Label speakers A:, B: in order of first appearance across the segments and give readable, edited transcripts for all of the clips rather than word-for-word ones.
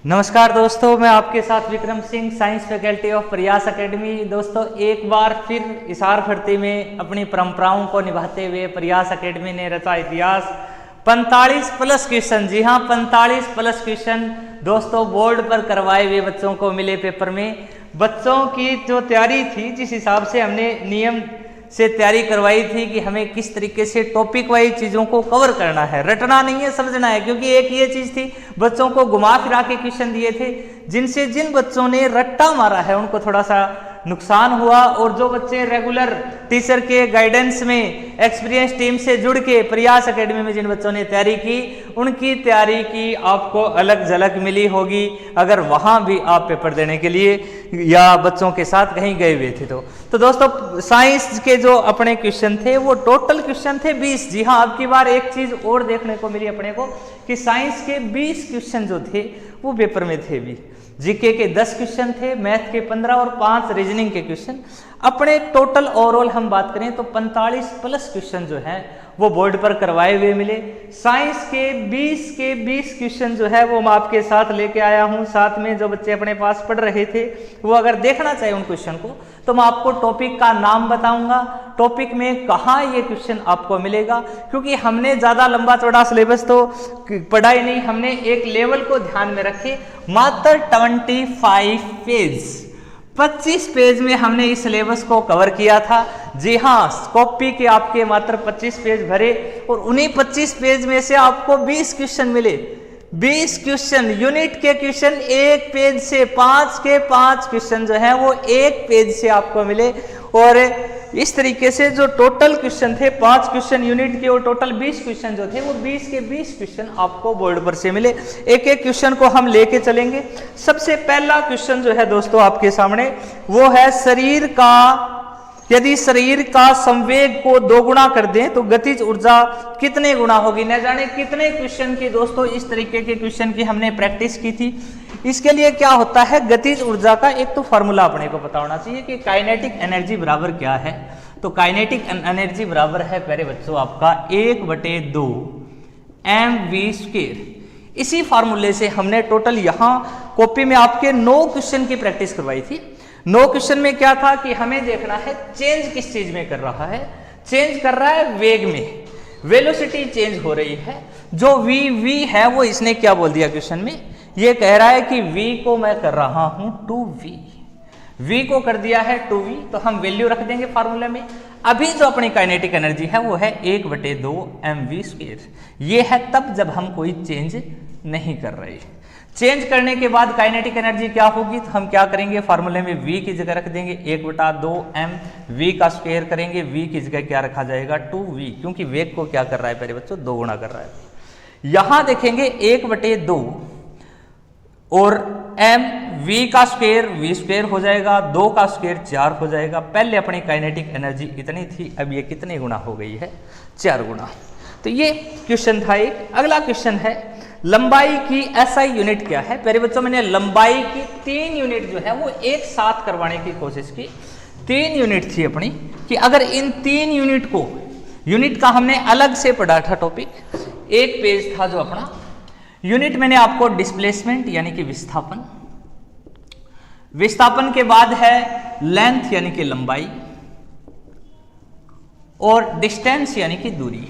A: नमस्कार दोस्तों, मैं आपके साथ Vikram Singh, science faculty of प्रयास एकेडमी। दोस्तों, एक बार फिर इशार भर्ती में अपनी परंपराओं को निभाते हुए प्रयास एकेडमी ने रचा इतिहास। 45 प्लस क्वेश्चन, जी हाँ 45 प्लस क्वेश्चन दोस्तों बोर्ड पर करवाए हुए बच्चों को मिले पेपर में। बच्चों की जो तैयारी थी, जिस हिसाब से हमने नियम से तैयारी करवाई थी कि हमें किस तरीके से टॉपिक वाइज चीज़ों को कवर करना है, रटना नहीं है, समझना है। क्योंकि एक ये चीज़ थी, बच्चों को घुमा फिरा के क्वेश्चन दिए थे, जिनसे जिन बच्चों ने रट्टा मारा है उनको थोड़ा सा नुकसान हुआ, और जो बच्चे रेगुलर टीचर के गाइडेंस में एक्सपीरियंस टीम से जुड़ के प्रयास एकेडमी में जिन बच्चों ने तैयारी की, उनकी तैयारी की आपको अलग झलक मिली होगी, अगर वहाँ भी आप पेपर देने के लिए या बच्चों के साथ कहीं गए हुए थे तो दोस्तों साइंस के जो अपने क्वेश्चन थे वो टोटल क्वेश्चन थे 20। जी हाँ, अब की बार एक चीज़ और देखने को मिली अपने को कि साइंस के 20 क्वेश्चन जो थे वो पेपर में थे भी। जीके के 10 क्वेश्चन थे, मैथ के 15 और 5 रीजनिंग के क्वेश्चन। अपने टोटल ओवरऑल हम बात करें तो 45 प्लस क्वेश्चन जो है वो बोर्ड पर करवाए हुए मिले। साइंस के 20 क्वेश्चन जो है वो मैं आपके साथ लेके आया हूँ। साथ में जो बच्चे अपने पास पढ़ रहे थे वो अगर देखना चाहे उन क्वेश्चन को, तो मैं आपको टॉपिक का नाम बताऊंगा, टॉपिक में कहाँ ये क्वेश्चन आपको मिलेगा। क्योंकि हमने ज़्यादा लंबा चौड़ा सिलेबस तो पढ़ा ही नहीं, हमने एक लेवल को ध्यान में रखे। मात्र 25 पेज में हमने इस सिलेबस को कवर किया था। जी हाँ, कॉपी के आपके मात्र 25 पेज भरे, और उन्हीं 25 पेज में से आपको 20 क्वेश्चन मिले। 20 क्वेश्चन, यूनिट के क्वेश्चन एक पेज से, 5 के 5 क्वेश्चन जो है वो एक पेज से आपको मिले। और इस तरीके से जो टोटल क्वेश्चन थे 5 क्वेश्चन यूनिट के, और टोटल 20 क्वेश्चन जो थे वो 20 के 20 क्वेश्चन आपको बोर्ड पर से मिले। एक एक क्वेश्चन को हम लेके चलेंगे। सबसे पहला क्वेश्चन जो है दोस्तों आपके सामने वो है, यदि शरीर का संवेग को 2 गुना कर दें तो गतिज ऊर्जा कितने गुना होगी। न जाने कितने क्वेश्चन की दोस्तों इस तरीके के क्वेश्चन की हमने प्रैक्टिस की थी। इसके लिए क्या होता है, गतिज ऊर्जा का एक तो फॉर्मूला अपने को पता होना चाहिए कि काइनेटिक एनर्जी बराबर क्या है। तो काइनेटिक एनर्जी बराबर है प्यारे बच्चों आपका 1/2 mv²। इसी फार्मूले से हमने टोटल यहाँ कॉपी में आपके 9 क्वेश्चन की प्रैक्टिस करवाई थी। 9 क्वेश्चन में क्या था कि हमें देखना है चेंज किस चीज में कर रहा है। चेंज कर रहा है वेग में, वेलोसिटी चेंज हो रही है। जो v है वो इसने क्या बोल दिया क्वेश्चन में, ये कह रहा है कि v को मैं कर रहा हूं 2v, v को कर दिया है 2v, तो हम वैल्यू रख देंगे फार्मूले में। अभी जो अपनी काइनेटिक एनर्जी है वो है 1/2 mv²। ये है तब जब हम कोई चेंज नहीं कर रहे। चेंज करने के बाद काइनेटिक एनर्जी क्या होगी, तो हम क्या करेंगे, फार्मूले में v की जगह रख देंगे 1/2 m, v का स्क्वायर करेंगे, v की जगह क्या रखा जाएगा 2v, क्योंकि वेग को क्या कर रहा है प्यारे बच्चों 2 गुना कर रहा है। यहां देखेंगे 1/2 और m, v का स्क्वायर v² हो जाएगा, 2 का स्क्वायर 4 हो जाएगा। पहले अपनी काइनेटिक एनर्जी इतनी थी, अब ये कितने गुना हो गई है, 4 गुना। तो ये क्वेश्चन था एक। अगला क्वेश्चन है, लंबाई की एसआई यूनिट क्या है। प्यारे बच्चों, मैंने लंबाई की 3 यूनिट जो है वो एक साथ करवाने की कोशिश की। 3 यूनिट थी अपनी, कि अगर इन 3 यूनिट को, यूनिट का हमने अलग से पढ़ा था टॉपिक, एक पेज था जो अपना यूनिट। मैंने आपको डिस्प्लेसमेंट यानी कि विस्थापन, विस्थापन के बाद है लेंथ यानी कि लंबाई, और डिस्टेंस यानी कि दूरी।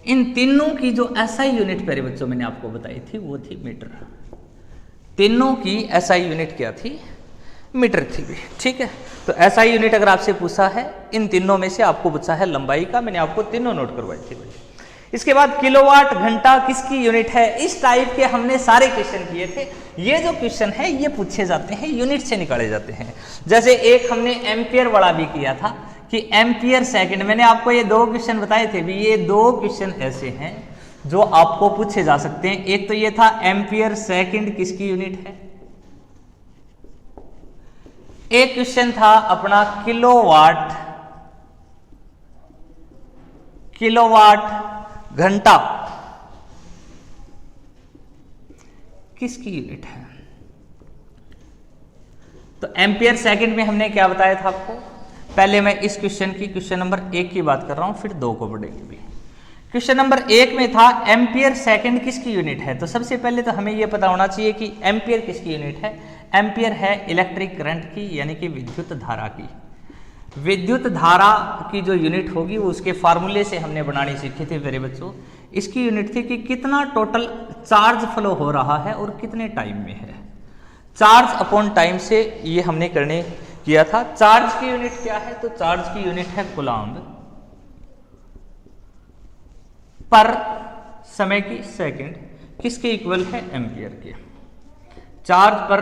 A: इन तीनों की जो एसआई यूनिट प्यारे बच्चों मैंने आपको बताई थी वो थी मीटर। तीनों की एसआई यूनिट क्या थी, मीटर थी भी। ठीक है, तो एसआई यूनिट अगर आपसे पूछा है, इन तीनों में से आपको पूछा है लंबाई का, मैंने आपको तीनों नोट करवाई थी भाई। इसके बाद किलोवाट घंटा किसकी यूनिट है। इस टाइप के हमने सारे क्वेश्चन किए थे। ये जो क्वेश्चन है ये पूछे जाते हैं, यूनिट से निकाले जाते हैं। जैसे एक हमने एम्पियर वाला भी किया था कि एम्पियर सेकंड। मैंने आपको ये 2 क्वेश्चन बताए थे भी, ये 2 क्वेश्चन ऐसे हैं जो आपको पूछे जा सकते हैं। एक तो ये था एम्पियर सेकंड किसकी यूनिट है, एक क्वेश्चन था अपना किलोवाट घंटा किसकी यूनिट है। तो एम्पियर सेकंड में हमने क्या बताया था आपको, पहले मैं इस क्वेश्चन नंबर 1 की बात कर रहा हूं, फिर 2 को पढ़ेंगे भी। क्वेश्चन नंबर 1 में था एम्पियर सेकंड किसकी यूनिट है। तो सबसे पहले तो हमें यह पता होना चाहिए कि एम्पियर किसकी यूनिट है। एम्पियर है इलेक्ट्रिक करंट की, यानी कि विद्युत धारा की। विद्युत धारा की जो यूनिट होगी वो उसके फार्मूले से हमने बनानी सीखी थी मेरे बच्चों। इसकी यूनिट थी कि कितना टोटल चार्ज फ्लो हो रहा है और कितने टाइम में है। चार्ज अपॉन टाइम से ये हमने करने किया था। चार्ज की यूनिट क्या है, तो चार्ज की यूनिट है कूलम्ब पर समय की सेकंड, किसके इक्वल है, एम्पियर के। चार्ज पर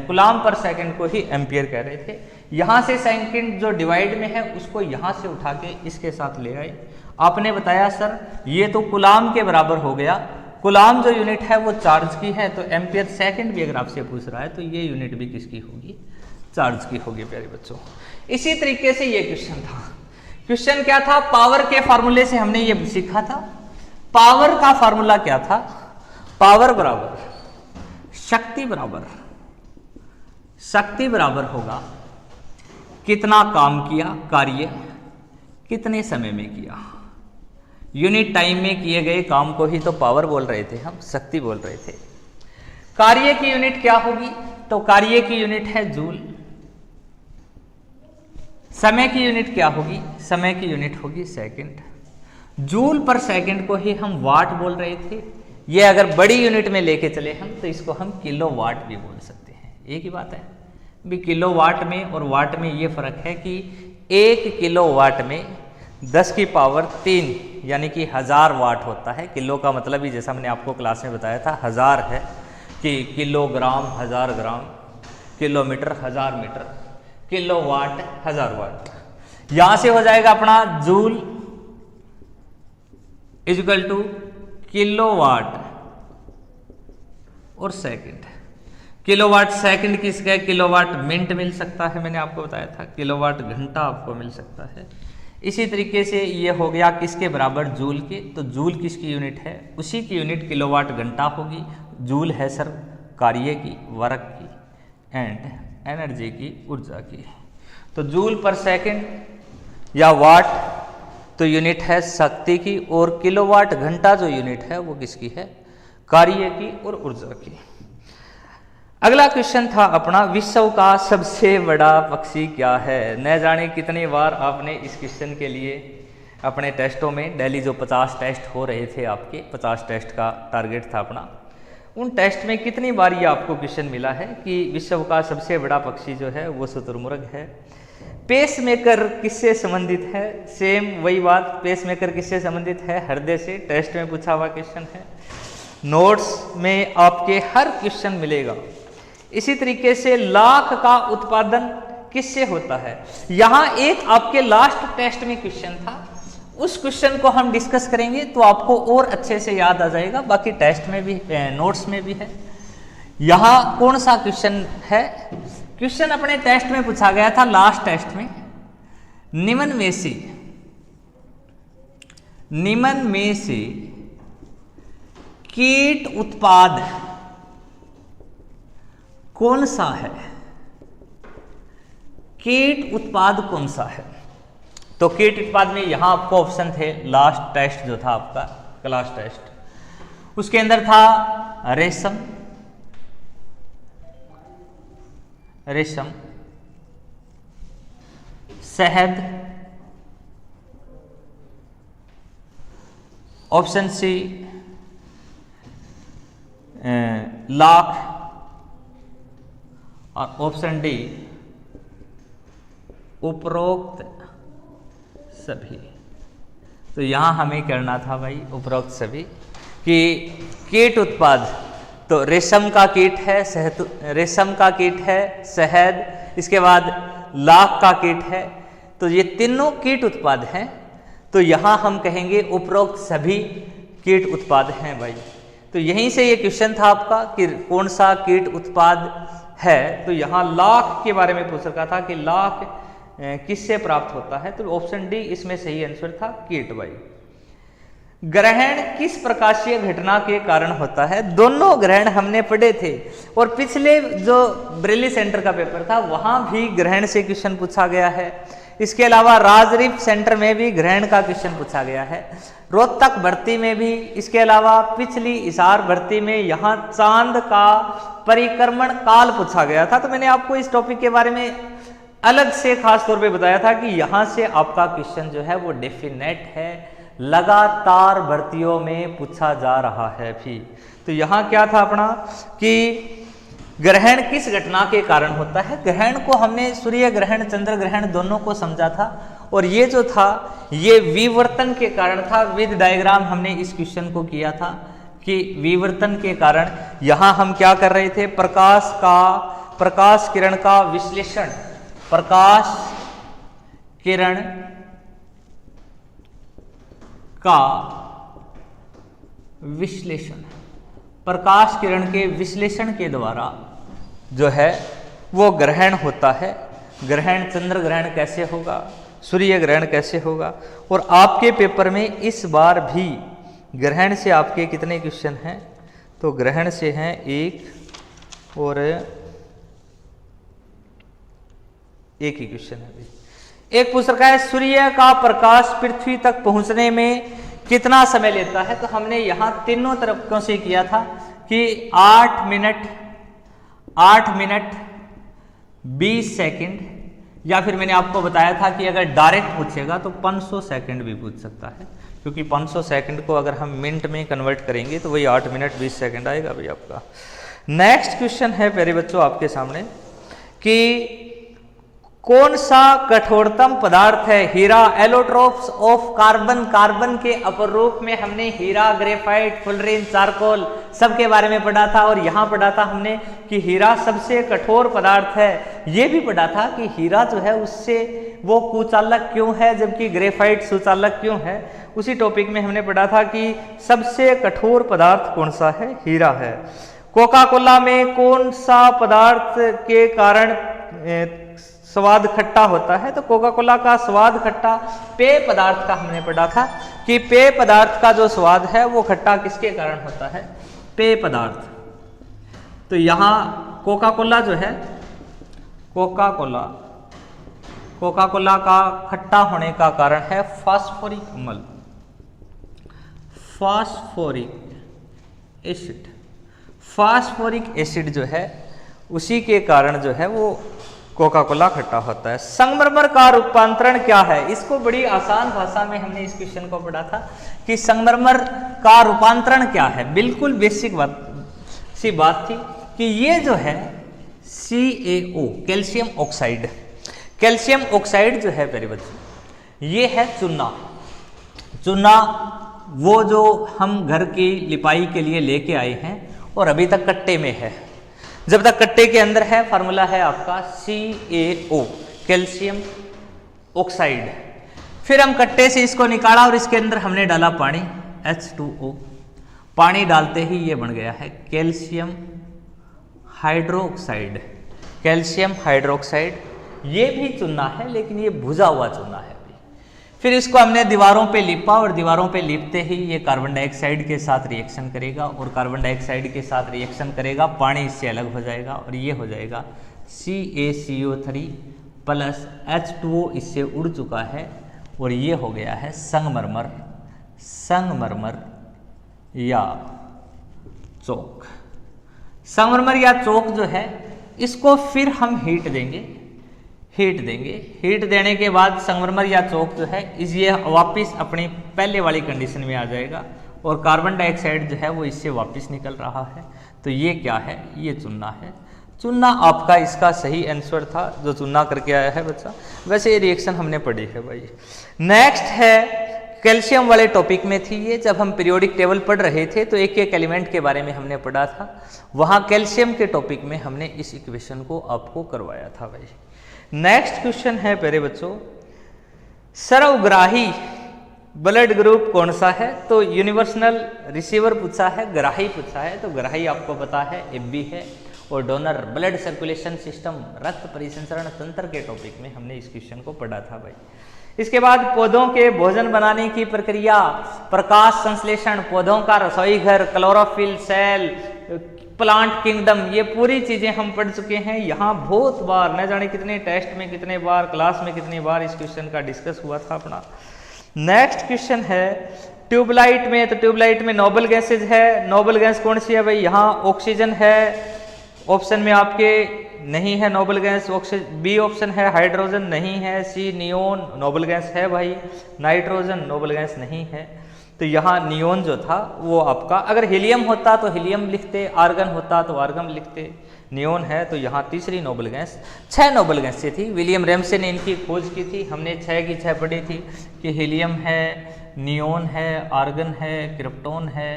A: कूलम्ब पर सेकंड को ही एम्पियर कह रहे थे। यहां से सेकंड जो डिवाइड में है उसको यहां से उठा के इसके साथ ले आए। आपने बताया सर ये तो कूलम्ब के बराबर हो गया। कूलम्ब जो यूनिट है वो चार्ज की है, तो एम्पियर सेकंड भी अगर आपसे पूछ रहा है तो ये यूनिट भी किसकी होगी, चार्ज की होगी प्यारे बच्चों। इसी तरीके से ये क्वेश्चन था। क्वेश्चन क्या था, पावर के फार्मूले से हमने ये सीखा था। पावर का फार्मूला क्या था, पावर बराबर शक्ति बराबर होगा कितना काम किया, कार्य कितने समय में किया। यूनिट टाइम में किए गए काम को ही तो पावर बोल रहे थे हम, शक्ति बोल रहे थे। कार्य की यूनिट क्या होगी, तो कार्य की यूनिट है जूल। समय की यूनिट क्या होगी, समय की यूनिट होगी सेकंड। जूल पर सेकंड को ही हम वाट बोल रहे थे। ये अगर बड़ी यूनिट में लेके चले हम तो इसको हम किलोवाट भी बोल सकते हैं। एक ही बात है भी, किलोवाट में और वाट में ये फर्क है कि 1 किलोवाट में 10 की पावर 3 यानी कि 1000 वाट होता है। किलो का मतलब ही जैसा मैंने आपको क्लास में बताया था 1000 है, कि किलोग्राम 1000 ग्राम, किलोमीटर 1000 मीटर, किलोवाट 1000 वाट। यहां से हो जाएगा अपना जूल इक्वल टू किलोवाट और सेकंड। किलोवाट सेकंड किसका है, किलोवाट मिनट मिल सकता है, मैंने आपको बताया था। किलोवाट घंटा आपको मिल सकता है। इसी तरीके से ये हो गया किसके बराबर, जूल के। तो जूल किसकी यूनिट है, उसी की यूनिट किलोवाट घंटा होगी। जूल है सर कार्य की, वर्क की एंड एनर्जी की, ऊर्जा की। तो जूल पर सेकंड या वाट तो यूनिट है शक्ति की, और किलोवाट घंटा जो यूनिट है वो किसकी है, कार्य की और ऊर्जा की। अगला क्वेश्चन था अपना, विश्व का सबसे बड़ा पक्षी क्या है। न जाने कितनी बार आपने इस क्वेश्चन के लिए अपने टेस्टों में, डेली जो 50 टेस्ट हो रहे थे आपके, 50 टेस्ट का टारगेट था अपना, उन टेस्ट में कितनी बार ये आपको क्वेश्चन मिला है कि विश्व का सबसे बड़ा पक्षी जो है वो शुतुरमुर्ग है। पेसमेकर किससे संबंधित है, सेम वही बात, पेसमेकर किससे संबंधित है, हृदय से। टेस्ट में पूछा हुआ क्वेश्चन है, नोट्स में आपके हर क्वेश्चन मिलेगा। इसी तरीके से लाख का उत्पादन किससे होता है। यहां एक आपके लास्ट टेस्ट में क्वेश्चन था, उस क्वेश्चन को हम डिस्कस करेंगे तो आपको और अच्छे से याद आ जाएगा। बाकी टेस्ट में भी, नोट्स में भी है। यहां कौन सा क्वेश्चन है, क्वेश्चन अपने टेस्ट में पूछा गया था, लास्ट टेस्ट में, निम्न में से कीट उत्पाद कौन सा है, कीट उत्पाद कौन सा है। तो कीट उत्पाद में यहां आपको ऑप्शन थे, लास्ट टेस्ट जो था आपका क्लास टेस्ट, उसके अंदर था रेशम, शहद, ऑप्शन सी लाख, और ऑप्शन डी उपरोक्त सभी। तो यहां हमें करना था भाई उपरोक्त सभी, कि कीट उत्पाद तो रेशम का कीट है, रेशम का कीट है, शहद, इसके बाद लाख का कीट है। तो ये तीनों कीट उत्पाद हैं। तो यहां हम कहेंगे उपरोक्त सभी कीट उत्पाद हैं भाई। तो यहीं से ये क्वेश्चन था आपका कि कौन सा कीट उत्पाद है। तो यहां लाख के बारे में पूछ रखा था कि लाख किससे प्राप्त होता है। तो ऑप्शन डी इसमें सही आंसर था, कीट भाई। ग्रहण किस प्रकाशीय घटना के कारण होता है। दोनों ग्रहण हमने पढ़े थे, और पिछले जो ब्रेली सेंटर का पेपर था वहां भी ग्रहण से क्वेश्चन पूछा गया है। इसके अलावा राजरीफ सेंटर में भी ग्रहण का क्वेश्चन पूछा गया है, रोहतक भर्ती में भी, इसके अलावा पिछली हिसार भर्ती में यहाँ चांद का परिक्रमण काल पूछा गया था। तो मैंने आपको इस टॉपिक के बारे में अलग से खास तौर पे बताया था कि यहाँ से आपका क्वेश्चन जो है वो डेफिनेट है, लगातार भर्तियों में पूछा जा रहा है भी। तो यहाँ क्या था अपना कि ग्रहण किस घटना के कारण होता है। ग्रहण को हमने सूर्य ग्रहण चंद्र ग्रहण दोनों को समझा था, और ये जो था ये विवर्तन के कारण था। विद डायग्राम हमने इस क्वेश्चन को किया था कि विवर्तन के कारण यहाँ हम क्या कर रहे थे, प्रकाश किरण का विश्लेषण, प्रकाश किरण का विश्लेषण, प्रकाश किरण के विश्लेषण के द्वारा जो है वो ग्रहण होता है। ग्रहण चंद्र ग्रहण कैसे होगा, सूर्य ग्रहण कैसे होगा। और आपके पेपर में इस बार भी ग्रहण से आपके कितने क्वेश्चन हैं, तो ग्रहण से हैं 1 और 1 ही क्वेश्चन है। एक पूछ रखा है सूर्य का प्रकाश पृथ्वी तक पहुंचने में कितना समय लेता है। तो हमने यहां तीनों तरीकों से किया था कि 8 मिनट 20 सेकंड, या फिर मैंने आपको बताया था कि अगर डायरेक्ट पूछेगा तो 500 सेकंड भी पूछ सकता है, क्योंकि 500 सेकंड को अगर हम मिनट में कन्वर्ट करेंगे तो वही 8 मिनट 20 सेकंड आएगा भाई आपका। नेक्स्ट क्वेश्चन है प्यारे बच्चों आपके सामने कि कौन सा कठोरतम पदार्थ है। हीरा, एलोट्रोप्स ऑफ कार्बन, कार्बन के अपरूप में हमने हीरा, ग्रेफाइट, फुलरिन, चारकोल सबके बारे में पढ़ा था। और यहाँ पढ़ा था हमने कि हीरा सबसे कठोर पदार्थ है। ये भी पढ़ा था कि हीरा जो है उससे वो कुचालक क्यों है, जबकि ग्रेफाइट सुचालक क्यों है। उसी टॉपिक में हमने पढ़ा था कि सबसे कठोर पदार्थ कौन सा है, हीरा है। कोका कोला में कौन सा पदार्थ के कारण स्वाद खट्टा होता है। तो कोका कोला का स्वाद खट्टा पेय पदार्थ का हमने पढ़ा था कि पेय पदार्थ का जो स्वाद है वो खट्टा किसके कारण होता है, पेय पदार्थ। तो यहाँ कोका कोला जो है, कोका कोला का खट्टा होने का कारण है फास्फोरिक अम्ल, फास्फोरिक एसिड। फास्फोरिक एसिड जो है उसी के कारण जो है वो कोका कोला खट्टा होता है। संगमरमर का रूपांतरण क्या है। इसको बड़ी आसान भाषा में हमने इस क्वेश्चन को पढ़ा था कि संगमरमर का रूपांतरण क्या है। बिल्कुल बेसिक बात थी कि ये जो है CaO, calcium oxide, calcium oxide जो है मेरे बच्चों ये है चूना। चूना वो जो हम घर की लिपाई के लिए लेके आए हैं और अभी तक कट्टे में है। जब तक कट्टे के अंदर है फार्मूला है आपका CaO, कैल्शियम ऑक्साइड। फिर हम कट्टे से इसको निकाला और इसके अंदर हमने डाला पानी H2O। पानी डालते ही ये बन गया है कैल्शियम हाइड्रोक्साइड। कैल्शियम हाइड्रोक्साइड ये भी चूना है, लेकिन ये भुजा हुआ चूना है। फिर इसको हमने दीवारों पे लिपा और दीवारों पे लिपते ही ये कार्बन डाइऑक्साइड के साथ रिएक्शन करेगा और कार्बन डाइऑक्साइड के साथ रिएक्शन करेगा, पानी इससे अलग हो जाएगा और ये हो जाएगा CaCO3 प्लस H2O इससे उड़ चुका है और ये हो गया है संगमरमर, संगमरमर या चौक। संगमरमर या चौक जो है इसको फिर हम हीट देंगे। हीट देने के बाद संगमरमर या चौक जो है ये वापस अपनी पहले वाली कंडीशन में आ जाएगा और कार्बन डाइऑक्साइड जो है वो इससे वापस निकल रहा है। तो ये क्या है, ये चूना है। चूना आपका इसका सही आंसर था जो चूना करके आया है बच्चा। वैसे ये रिएक्शन हमने पढ़ी है भाई। नेक्स्ट है कैल्शियम वाले टॉपिक में थी ये, जब हम पीरियोडिक टेबल पढ़ रहे थे तो एक एक एलिमेंट के बारे में हमने पढ़ा था। वहाँ कैल्शियम के टॉपिक में हमने इस इक्वेशन को आपको करवाया था भाई। नेक्स्ट क्वेश्चन है प्यारे बच्चों, सर्वग्राही ब्लड ग्रुप कौन सा है। तो यूनिवर्सल रिसीवर पूछा है, ग्राही पूछा है। तो ग्राही आपको पता है AB है और डोनर ब्लड सर्कुलेशन सिस्टम, रक्त परिसंचरण तंत्र के टॉपिक में हमने इस क्वेश्चन को पढ़ा था भाई। इसके बाद पौधों के भोजन बनाने की प्रक्रिया, प्रकाश संश्लेषण, पौधों का रसोई घर, क्लोरोफिल, सेल, प्लांट किंगडम, ये पूरी चीजें हम पढ़ चुके हैं। यहाँ बहुत बार, न जाने कितने टेस्ट में कितने बार, क्लास में कितनी बार इस क्वेश्चन का डिस्कस हुआ था अपना। नेक्स्ट क्वेश्चन है ट्यूबलाइट में, तो ट्यूबलाइट में नोबल गैसेज है। नोबल गैस कौन सी है भाई? यहाँ ऑक्सीजन है, ऑप्शन में आपके नहीं है नोबल गैस। बी ऑप्शन है हाइड्रोजन, नहीं है। सी नियोन नोबल गैस है भाई। नाइट्रोजन नोबल गैस नहीं है। तो यहाँ नियोन जो था वो आपका, अगर हीलियम होता तो हीलियम लिखते, आर्गन होता तो आर्गन लिखते। नियोन है तो यहाँ तीसरी नोबल गैस। 6 नोबल गैसें थी, विलियम रैमसे ने इनकी खोज की थी। हमने 6 की 6 पढ़ी थी कि हीलियम है, नियोन है, आर्गन है, क्रिप्टोन है,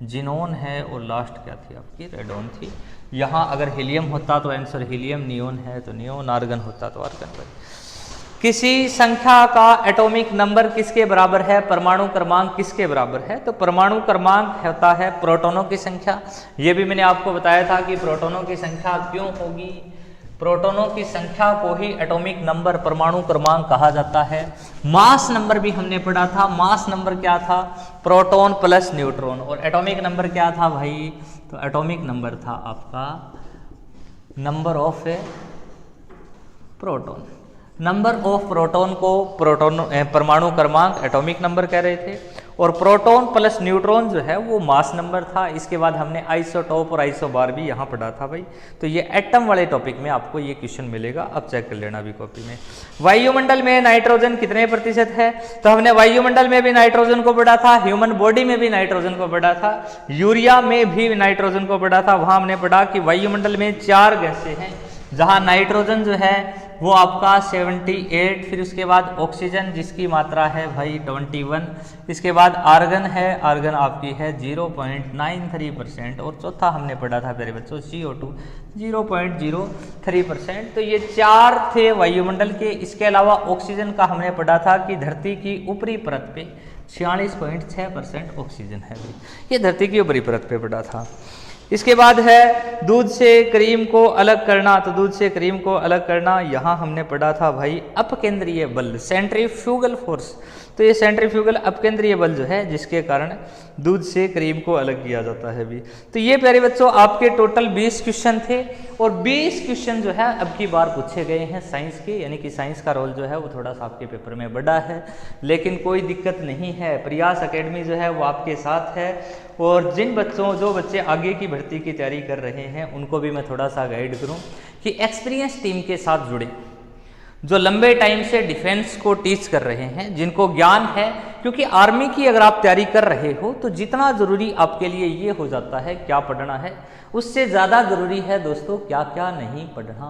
A: जिनोन है और लास्ट क्या थी आपकी? रेडोन थी। यहाँ अगर हीलियम होता तो आंसर हीलियम, नियोन है तो नियोन, आर्गन होता तो आर्गन। किसी संख्या का एटॉमिक नंबर किसके बराबर है? परमाणु क्रमांक किसके बराबर है? तो परमाणु क्रमांक होता है प्रोटॉनों की संख्या। ये भी मैंने आपको बताया था कि प्रोटॉनों की संख्या क्यों होगी। प्रोटॉनों की संख्या को ही एटॉमिक नंबर, परमाणु क्रमांक कहा जाता है। मास नंबर भी हमने पढ़ा था। मास नंबर क्या था? Proton plus neutron. और एटॉमिक नंबर क्या था भाई? तो एटॉमिक नंबर था आपका number of proton. Number of proton को परमाणु क्रमांक एटॉमिक नंबर कह रहे थे। और प्रोटॉन प्लस न्यूट्रॉन जो है वो मास नंबर था। इसके बाद हमने आइसोटोप और आइसोबार भी यहाँ पढ़ा था भाई। तो ये एटम वाले टॉपिक में आपको ये क्वेश्चन मिलेगा, अब चेक कर लेना भी कॉपी में। वायुमंडल में नाइट्रोजन कितने प्रतिशत है? तो हमने वायुमंडल में भी नाइट्रोजन को पढ़ा था, ह्यूमन बॉडी में भी नाइट्रोजन को पढ़ा था, यूरिया में भी नाइट्रोजन को पढ़ा था। वहाँ हमने पढ़ा कि वायुमंडल में 4 गैसें हैं, जहाँ नाइट्रोजन जो है वो आपका 78, फिर उसके बाद ऑक्सीजन जिसकी मात्रा है भाई 21, इसके बाद आर्गन है, आर्गन आपकी है 0.93%, और चौथा हमने पढ़ा था प्यारे बच्चों CO2 0.03%। तो ये 4 थे वायुमंडल के। इसके अलावा ऑक्सीजन का हमने पढ़ा था कि धरती की ऊपरी परत पे 46.6% ऑक्सीजन है भाई, ये धरती की ऊपरी परत पे पढ़ा था। इसके बाद है दूध से क्रीम को अलग करना। तो दूध से क्रीम को अलग करना यहाँ हमने पढ़ा था भाई अपकेंद्रीय बल, सेंट्रीफ्यूगल फोर्स। तो ये सेंट्रीफ्यूगल अपकेंद्रीय बल जो है जिसके कारण दूध से क्रीम को अलग किया जाता है भी। तो ये प्यारे बच्चों आपके टोटल 20 क्वेश्चन थे, और 20 क्वेश्चन जो है अब की बार पूछे गए हैं साइंस के, यानी कि साइंस का रोल जो है वो थोड़ा सा आपके पेपर में बड़ा है, लेकिन कोई दिक्कत नहीं है। प्रयास एकेडमी जो है वो आपके साथ है। और जो बच्चे आगे की भर्ती की तैयारी कर रहे हैं उनको भी मैं थोड़ा सा गाइड करूं कि एक्सपीरियंस टीम के साथ जुड़े, जो लंबे टाइम से डिफेंस को टीच कर रहे हैं, जिनको ज्ञान है। क्योंकि आर्मी की अगर आप तैयारी कर रहे हो तो जितना ज़रूरी आपके लिए ये हो जाता है क्या पढ़ना है, उससे ज़्यादा ज़रूरी है दोस्तों क्या क्या नहीं पढ़ना।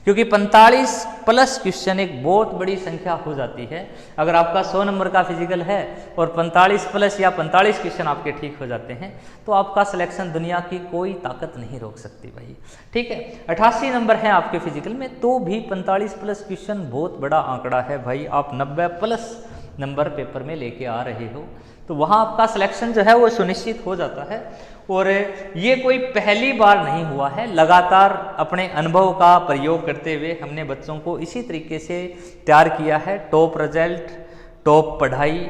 A: क्योंकि 45 प्लस क्वेश्चन एक बहुत बड़ी संख्या हो जाती है। अगर आपका 100 नंबर का फिजिकल है और 45 प्लस या 45 क्वेश्चन आपके ठीक हो जाते हैं तो आपका सिलेक्शन दुनिया की कोई ताकत नहीं रोक सकती भाई। ठीक है, 88 नंबर है आपके फिजिकल में, तो भी 45 प्लस क्वेश्चन बहुत बड़ा आंकड़ा है भाई। आप 90 प्लस नंबर पेपर में लेके आ रहे हो तो वहाँ आपका सिलेक्शन जो है वो सुनिश्चित हो जाता है। और ये कोई पहली बार नहीं हुआ है, लगातार अपने अनुभव का प्रयोग करते हुए हमने बच्चों को इसी तरीके से तैयार किया है। टॉप रिजल्ट, टॉप पढ़ाई,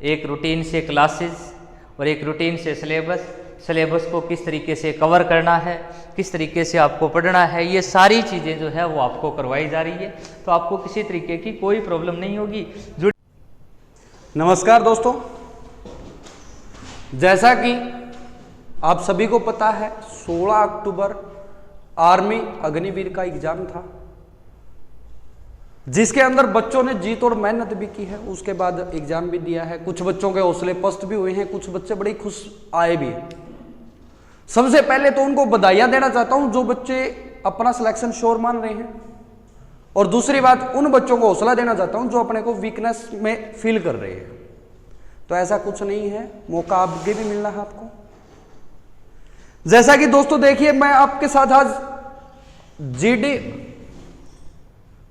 A: एक रूटीन से क्लासेस और एक रूटीन से सिलेबस को किस तरीके से कवर करना है, किस तरीके से आपको पढ़ना है, ये सारी चीज़ें जो है वो आपको करवाई जा रही है। तो आपको किसी तरीके की कोई प्रॉब्लम नहीं होगी।
B: नमस्कार दोस्तों, जैसा कि आप सभी को पता है 16 अक्टूबर आर्मी अग्निवीर का एग्जाम था, जिसके अंदर बच्चों ने जीत और मेहनत भी की है। उसके बाद एग्जाम भी दिया है। कुछ बच्चों के हौसले पस्त भी हुए हैं, कुछ बच्चे बड़े खुश आए भी हैं। सबसे पहले तो उनको बधाइयां देना चाहता हूं जो बच्चे अपना सिलेक्शन श्योर मान रहे हैं, और दूसरी बात उन बच्चों को हौसला देना चाहता हूं जो अपने को वीकनेस में फील कर रहे हैं। तो ऐसा कुछ नहीं है, मौका आगे भी मिलना है आपको। जैसा कि दोस्तों देखिए, मैं आपके साथ आज जीडी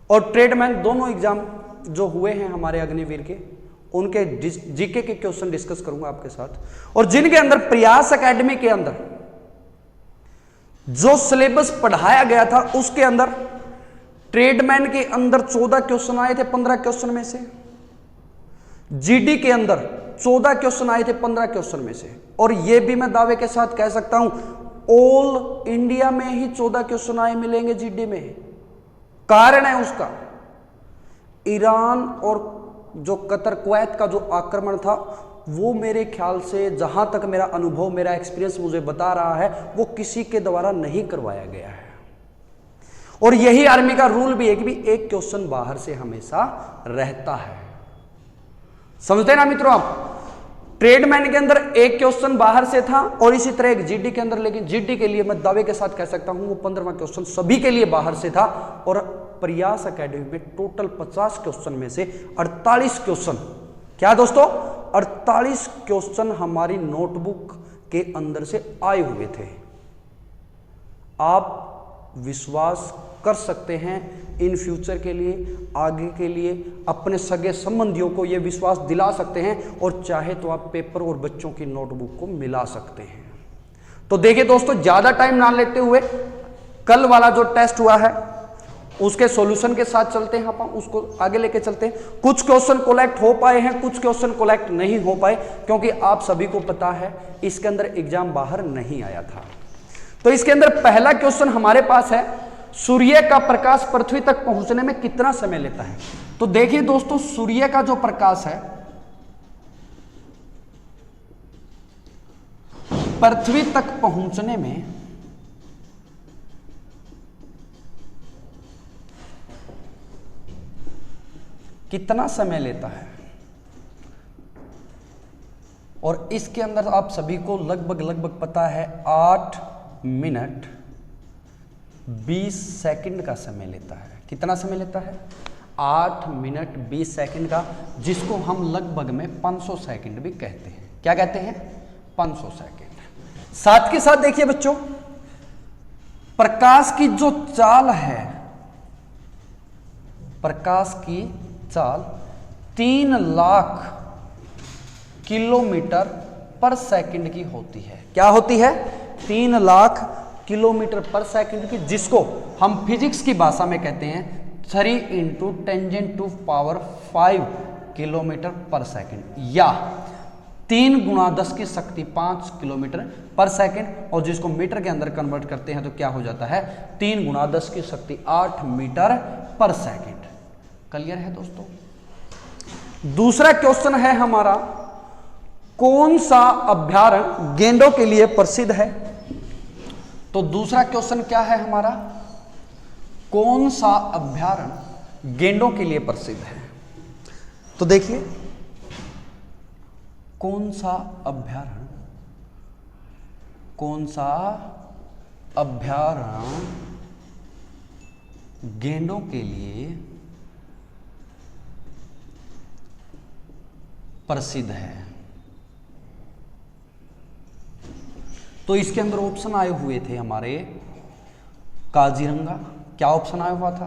B: और ट्रेडमैन दोनों एग्जाम जो हुए हैं हमारे अग्निवीर के, उनके जीके के क्वेश्चन डिस्कस करूंगा आपके साथ, और जिनके अंदर प्रयास एकेडमी के अंदर जो सिलेबस पढ़ाया गया था उसके अंदर ट्रेडमैन के अंदर 14 क्वेश्चन आए थे 15 क्वेश्चन में से, जीडी के अंदर 14 क्वेश्चन आए थे 15 क्वेश्चन में से। और यह भी मैं दावे के साथ कह सकता हूं ऑल इंडिया में ही 14 क्वेश्चन आए मिलेंगे जीडी में। कारण है उसका ईरान और जो कतर कुवैत का जो आक्रमण था, वो मेरे ख्याल से, जहां तक मेरा अनुभव, मेरा एक्सपीरियंस मुझे बता रहा है, वो किसी के द्वारा नहीं करवाया गया है। और यही आर्मी का रूल भी है कि भी एक क्वेश्चन बाहर से हमेशा रहता है। समझते हैं ना मित्रों आप? ट्रेडमैन के अंदर एक क्वेश्चन बाहर से था और इसी तरह एक जीडी के अंदर, लेकिन जीडी के लिए मैं दावे के साथ कह सकता हूं वो 15वां क्वेश्चन सभी के लिए बाहर से था। और प्रयास एकेडमी में टोटल 50 क्वेश्चन में से 48 क्वेश्चन, क्या दोस्तों, 48 क्वेश्चन हमारी नोटबुक के अंदर से आए हुए थे। आप विश्वास कर सकते हैं इन फ्यूचर के लिए, आगे के लिए अपने सगे संबंधियों को यह विश्वास दिला सकते हैं, और चाहे तो आप पेपर और बच्चों की नोटबुक को मिला सकते हैं। तो देखिए दोस्तों, ज्यादा टाइम ना लेते हुए कल वाला जो टेस्ट हुआ है उसके सॉल्यूशन के साथ चलते हैं, अपन उसको आगे लेके चलते हैं। कुछ क्वेश्चन कलेक्ट हो पाए हैं, कुछ क्वेश्चन कलेक्ट नहीं हो पाए, क्योंकि आप सभी को पता है इसके अंदर एग्जाम बाहर नहीं आया था। तो इसके अंदर पहला क्वेश्चन हमारे पास है, सूर्य का प्रकाश पृथ्वी तक पहुंचने में कितना समय लेता है? तो देखिए दोस्तों, सूर्य का जो प्रकाश है पृथ्वी तक पहुंचने में कितना समय लेता है, और इसके अंदर आप सभी को लगभग पता है 8 मिनट 20 सेकंड का समय लेता है। कितना समय लेता है? 8 मिनट 20 सेकंड का, जिसको हम लगभग में 500 सेकंड भी कहते हैं। क्या कहते हैं? 500 सेकंड। साथ के साथ देखिए बच्चों, प्रकाश की जो चाल है, प्रकाश की चाल 3 लाख किलोमीटर पर सेकंड की होती है। क्या होती है? 3 लाख किलोमीटर पर सेकंड की, जिसको हम फिजिक्स की भाषा में कहते हैं 3 × 10⁵ किलोमीटर पर सेकंड, या 3 × 10 की शक्ति 5 किलोमीटर पर सेकंड, और जिसको मीटर के अंदर कन्वर्ट करते हैं तो क्या हो जाता है? 3 × 10 की शक्ति 8 मीटर पर सेकंड। क्लियर है दोस्तों? दूसरा क्वेश्चन है हमारा, कौन सा अभयारण्य गेंडों के लिए प्रसिद्ध है? तो दूसरा क्वेश्चन क्या है हमारा, कौन सा अभयारण्य गेंडों के लिए प्रसिद्ध है? तो देखिए, कौन सा अभयारण्य गेंडों के लिए प्रसिद्ध है? तो इसके अंदर ऑप्शन आए हुए थे हमारे, काजीरंगा, क्या ऑप्शन आया हुआ था?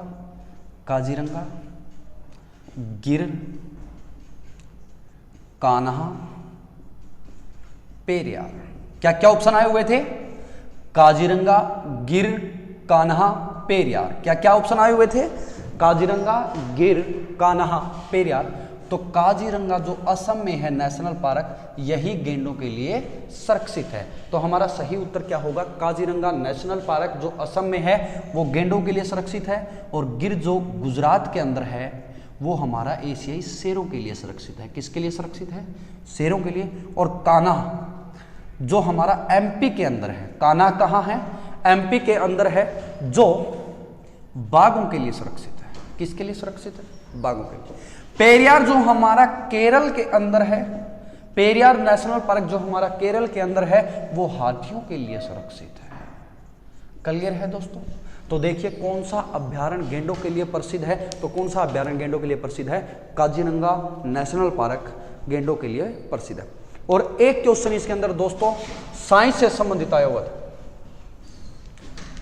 B: काजीरंगा, गिर, कान्हा, पेरियार। क्या क्या ऑप्शन आए हुए थे? काजीरंगा, गिर, कान्हा, पेरियार। क्या क्या ऑप्शन आए हुए थे? काजीरंगा, गिर, कान्हा, पेरियार। तो काजीरंगा जो असम में है नेशनल पार्क, यही गेंडों के लिए सुरक्षित है। तो हमारा सही उत्तर क्या होगा? काजीरंगा नेशनल पार्क जो असम में है वो गेंडों के लिए सुरक्षित है, और गिर जो गुजरात के अंदर है वो हमारा एशियाई शेरों के लिए सुरक्षित है। किसके लिए सुरक्षित है? शेरों के लिए। और कान्हा जो हमारा एमपी के अंदर है, कान्हा कहाँ है? एमपी के अंदर है, जो बाघों के लिए सुरक्षित है। किसके लिए सुरक्षित है? बाघों के लिए। पेरियार जो हमारा केरल के अंदर है, पेरियार नेशनल पार्क जो हमारा केरल के अंदर है, वो हाथियों के लिए सुरक्षित है। क्लियर है दोस्तों? तो देखिए, कौन सा अभयारण्य गेंडों के लिए प्रसिद्ध है? तो कौन सा अभयारण्य गेंडों के लिए प्रसिद्ध है? काजीरंगा नेशनल पार्क गेंडों के लिए प्रसिद्ध है। और एक क्वेश्चन इसके अंदर दोस्तों साइंस से संबंधित आया हुआ था।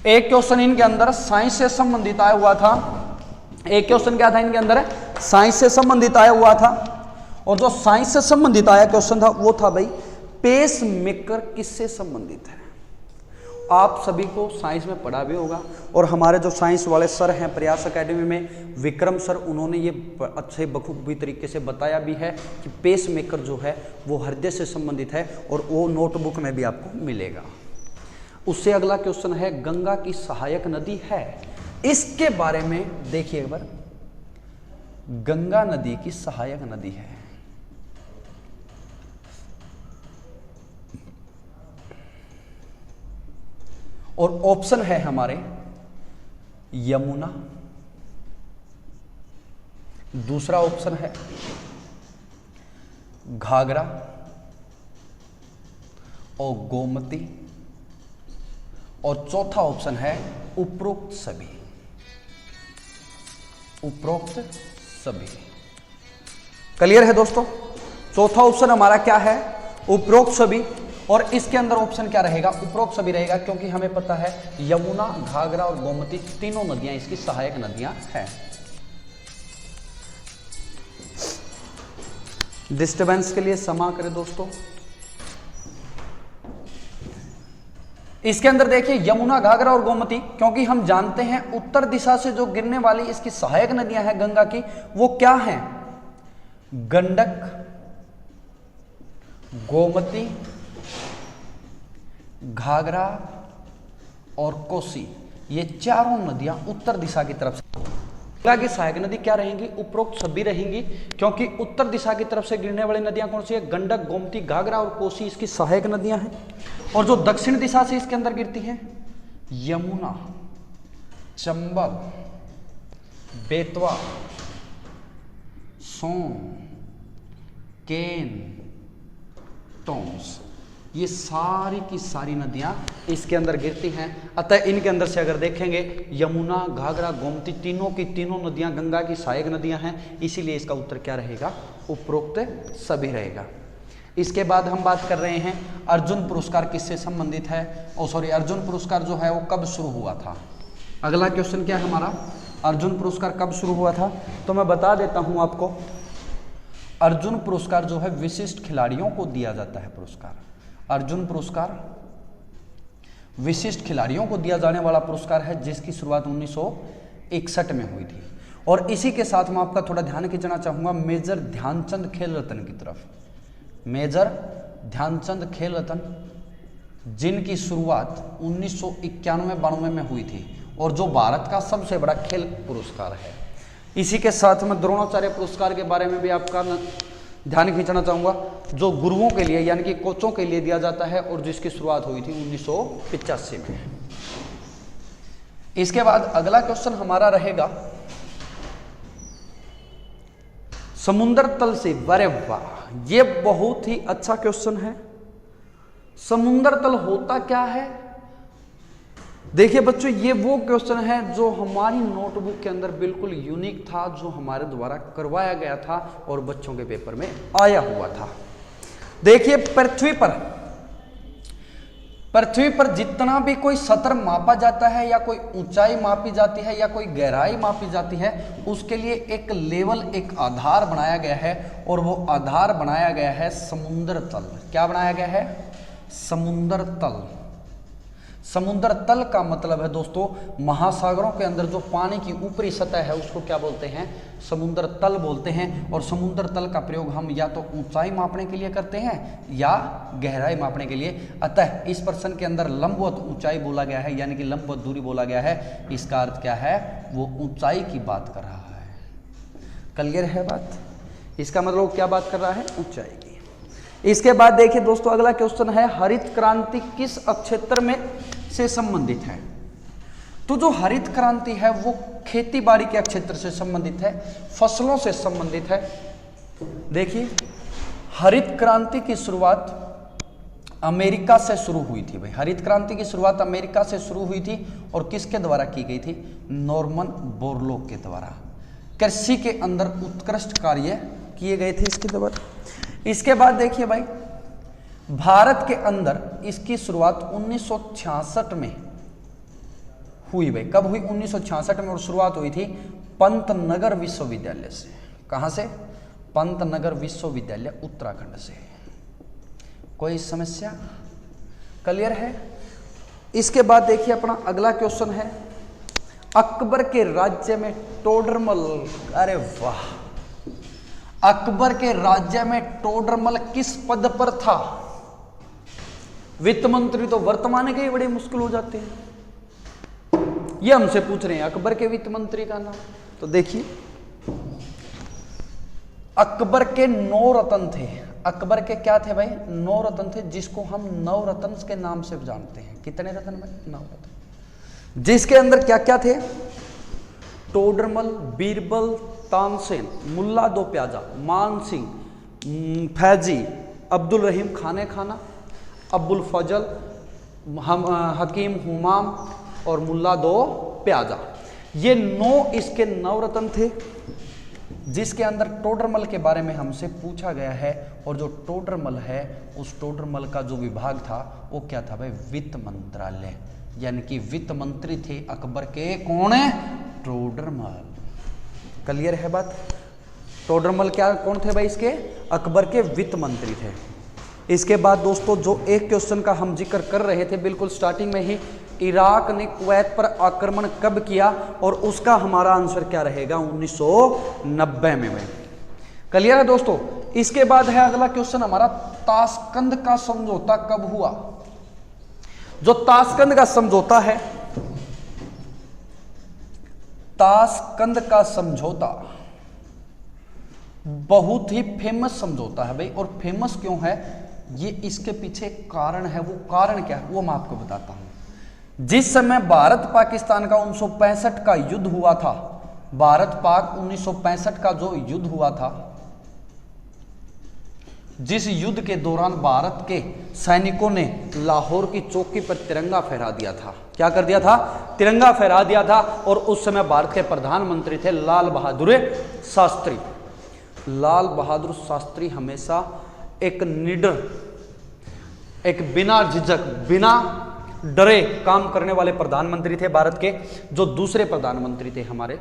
B: एक क्वेश्चन इनके अंदर साइंस से संबंधित आया हुआ था। एक क्वेश्चन क्या था इनके अंदर? साइंस से संबंधित आया हुआ था। और जो साइंस से संबंधित आया क्वेश्चन था वो था भाई, पेस मेकर किससे संबंधित है? आप सभी को साइंस में पढ़ा भी होगा, और हमारे जो साइंस वाले सर हैं प्रयास एकेडमी में, विक्रम सर, उन्होंने ये अच्छे बखूबी तरीके से बताया भी है कि पेस मेकर जो है वो हृदय से संबंधित है, और वो नोटबुक में भी आपको मिलेगा। उससे अगला क्वेश्चन है गंगा की सहायक नदी है, इसके बारे में देखिए एक बार। गंगा नदी की सहायक नदी है, और ऑप्शन है हमारे यमुना, दूसरा ऑप्शन है घाघरा और गोमती, और चौथा ऑप्शन है उपरोक्त सभी। उपरोक्त सभी क्लियर है दोस्तों? चौथा ऑप्शन हमारा क्या है? उपरोक्त सभी। और इसके अंदर ऑप्शन क्या रहेगा? उपरोक्त सभी रहेगा, क्योंकि हमें पता है यमुना, घाघरा और गोमती तीनों नदियां इसकी सहायक नदियां हैं। डिस्टरबेंस के लिए क्षमा करें दोस्तों। इसके अंदर देखिए यमुना, घाघरा और गोमती, क्योंकि हम जानते हैं उत्तर दिशा से जो गिरने वाली इसकी सहायक नदियां हैं गंगा की, वो क्या हैं? गंडक, गोमती, घाघरा और कोसी, ये चारों नदियां उत्तर दिशा की तरफ से। गंगा की सहायक नदी क्या रहेंगी? उपरोक्त सभी रहेंगी, क्योंकि उत्तर दिशा की तरफ से गिरने वाली नदियां कौन सी है? गंडक, गोमती, घाघरा और कोसी इसकी सहायक नदियां हैं। और जो दक्षिण दिशा से इसके अंदर गिरती हैं, यमुना, चंबल, बेतवा, सोन, केन, टोंस, ये सारी की सारी नदियां इसके अंदर गिरती हैं। अतः इनके अंदर से अगर देखेंगे यमुना, घाघरा, गोमती तीनों की तीनों नदियां गंगा की सहायक नदियां हैं, इसीलिए इसका उत्तर क्या रहेगा? उपरोक्त सभी रहेगा। इसके बाद हम बात कर रहे हैं अर्जुन पुरस्कार किससे संबंधित है? अर्जुन पुरस्कार जो है वो कब शुरू हुआ था? अगला क्वेश्चन क्या है हमारा? अर्जुन पुरस्कार कब शुरू हुआ था? तो मैं बता देता हूं आपको। अर्जुन पुरस्कार जो है विशिष्ट खिलाड़ियों को दिया जाता है पुरस्कार। अर्जुन पुरस्कार विशिष्ट खिलाड़ियों को दिया जाने वाला पुरस्कार है, जिसकी शुरुआत 1961 में हुई थी। और इसी के साथ मैं आपका थोड़ा ध्यान खींचना चाहूंगा मेजर ध्यानचंद खेल रत्न की तरफ। मेजर ध्यानचंद खेल रत्न, जिनकी शुरुआत 1991-92 में हुई थी, और जो भारत का सबसे बड़ा खेल पुरस्कार है। इसी के साथ मैं द्रोणाचार्य पुरस्कार के बारे में भी आपका ध्यान खींचना चाहूंगा, जो गुरुओं के लिए यानी कि कोचों के लिए दिया जाता है, और जिसकी शुरुआत हुई थी 1985 में। इसके बाद अगला क्वेश्चन हमारा रहेगा समुद्र तल से। अरे वाह, ये बहुत ही अच्छा क्वेश्चन है। समुद्र तल होता क्या है? देखिए बच्चों, ये वो क्वेश्चन है जो हमारी नोटबुक के अंदर बिल्कुल यूनिक था, जो हमारे द्वारा करवाया गया था और बच्चों के पेपर में आया हुआ था। देखिए पृथ्वी पर जितना भी कोई सतह मापा जाता है, या कोई ऊंचाई मापी जाती है, या कोई गहराई मापी जाती है, उसके लिए एक लेवल, एक आधार बनाया गया है, और वो आधार बनाया गया है समुद्र तल। क्या बनाया गया है? समुद्र तल। समुद्र तल का मतलब है दोस्तों, महासागरों के अंदर जो पानी की ऊपरी सतह है उसको क्या बोलते हैं? समुद्र तल बोलते हैं। और समुद्र तल का प्रयोग हम या तो ऊंचाई मापने के लिए करते हैं या गहराई मापने के लिए। अतः इस प्रश्न के अंदर लंबवत ऊंचाई बोला गया है, यानी कि लंबवत दूरी बोला गया है। इसका अर्थ क्या है? वो ऊंचाई की बात कर रहा है। क्लियर है बात? इसका मतलब क्या बात कर रहा है? ऊंचाई की। इसके बाद देखिए दोस्तों, अगला क्वेश्चन है हरित क्रांति किस क्षेत्र में से संबंधित है? तो जो हरित क्रांति है वो खेती बाड़ी के क्षेत्र से संबंधित है, फसलों से संबंधित है। देखिए, हरित क्रांति की शुरुआत अमेरिका से शुरू हुई थी। भाई, हरित क्रांति की शुरुआत अमेरिका से शुरू हुई थी, और किसके द्वारा की गई थी? नॉर्मन बोरलॉग के द्वारा। कृषि के अंदर उत्कृष्ट कार्य किए गए थे इसके द्वारा। इसके बाद देखिए भाई, भारत के अंदर इसकी शुरुआत 1966 में हुई। भाई, कब हुई? 1966 में, और शुरुआत हुई थी पंतनगर विश्वविद्यालय से। कहां से? पंतनगर विश्वविद्यालय, उत्तराखंड से। कोई समस्या? क्लियर है? इसके बाद देखिए अपना अगला क्वेश्चन है अकबर के राज्य में टोडरमल। अरे वाह, अकबर के राज्य में टोडरमल किस पद पर था? वित्त मंत्री तो वर्तमान के ही बड़े मुश्किल हो जाते हैं। ये हमसे पूछ रहे हैं अकबर के वित्त मंत्री का नाम। तो देखिए अकबर के 9 रत्न थे। अकबर के क्या थे भाई? 9 रत्न थे, जिसको हम नवरत्न के नाम से जानते हैं। कितने रत्न भाई? 9 रत्न, जिसके अंदर क्या क्या थे? टोडरमल, बीरबल, तानसेन, मुल्ला दो प्याजा, मान सिंह, फैजी, अब्दुल रहीम खाने खाना, अब्बुल फजल, हकीम हुमाम और मुल्ला दो प्याजा। ये 9 इसके नवरत्न थे, जिसके अंदर टोडरमल के बारे में हमसे पूछा गया है। और जो टोडरमल है, उस टोडरमल का जो विभाग था वो क्या था भाई? वित्त मंत्रालय, यानी कि वित्त मंत्री थे अकबर के। कौन है? टोडरमल। क्लियर है बात? टोडरमल क्या कौन थे भाई? इसके अकबर के वित्त मंत्री थे। इसके बाद दोस्तों जो एक क्वेश्चन का हम जिक्र कर रहे थे बिल्कुल स्टार्टिंग में ही, इराक ने कुवैत पर आक्रमण कब किया? और उसका हमारा आंसर क्या रहेगा? 1990 में भाई। क्लियर है दोस्तों? इसके बाद है अगला क्वेश्चन हमारा, ताशकंद का समझौता कब हुआ? जो ताशकंद का समझौता है, ताशकंद का समझौता बहुत ही फेमस समझौता है भाई। और फेमस क्यों है? ये इसके पीछे कारण है। वो कारण क्या है वो मैं आपको बताता हूं। जिस समय भारत पाकिस्तान का 1965 का युद्ध हुआ था, भारत पाक 1965 का जो युद्ध हुआ था, जिस युद्ध के दौरान भारत के सैनिकों ने लाहौर की चौकी पर तिरंगा फहरा दिया था। क्या कर दिया था? तिरंगा फहरा दिया था। और उस समय भारत के प्रधानमंत्री थे लाल बहादुर शास्त्री। लाल बहादुर शास्त्री हमेशा एक निडर, एक बिना झिझक, बिना डरे काम करने वाले प्रधानमंत्री थे भारत के। जो दूसरे प्रधानमंत्री थे हमारे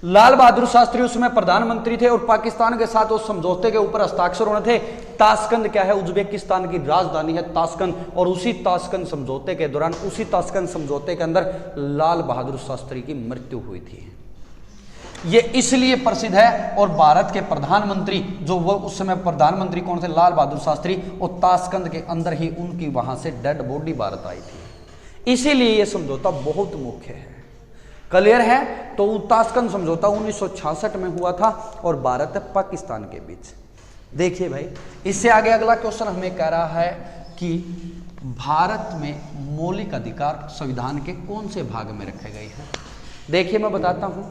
B: लाल बहादुर शास्त्री उस समय प्रधानमंत्री थे। और पाकिस्तान के साथ उस समझौते के ऊपर हस्ताक्षर होने थे। ताशकंद क्या है? उज्बेकिस्तान की राजधानी है ताशकंद। और उसी ताशकंद समझौते के दौरान, उसी ताशकंद समझौते के अंदर लाल बहादुर शास्त्री की मृत्यु हुई थी। ये इसलिए प्रसिद्ध है। और भारत के प्रधानमंत्री जो वो उस समय प्रधानमंत्री कौन थे? लाल बहादुर शास्त्री। और ताशकंद के अंदर ही उनकी वहां से डेड बॉडी भारत आई थी। इसीलिए ये समझौता बहुत मुख्य है। क्लियर है? तो ताशकंद समझौता 1966 में हुआ था और भारत पाकिस्तान के बीच। देखिए भाई, इससे आगे अगला क्वेश्चन हमें कह रहा है कि भारत में मौलिक अधिकार संविधान के कौन से भाग में रखे गए हैं? देखिए मैं बताता हूं।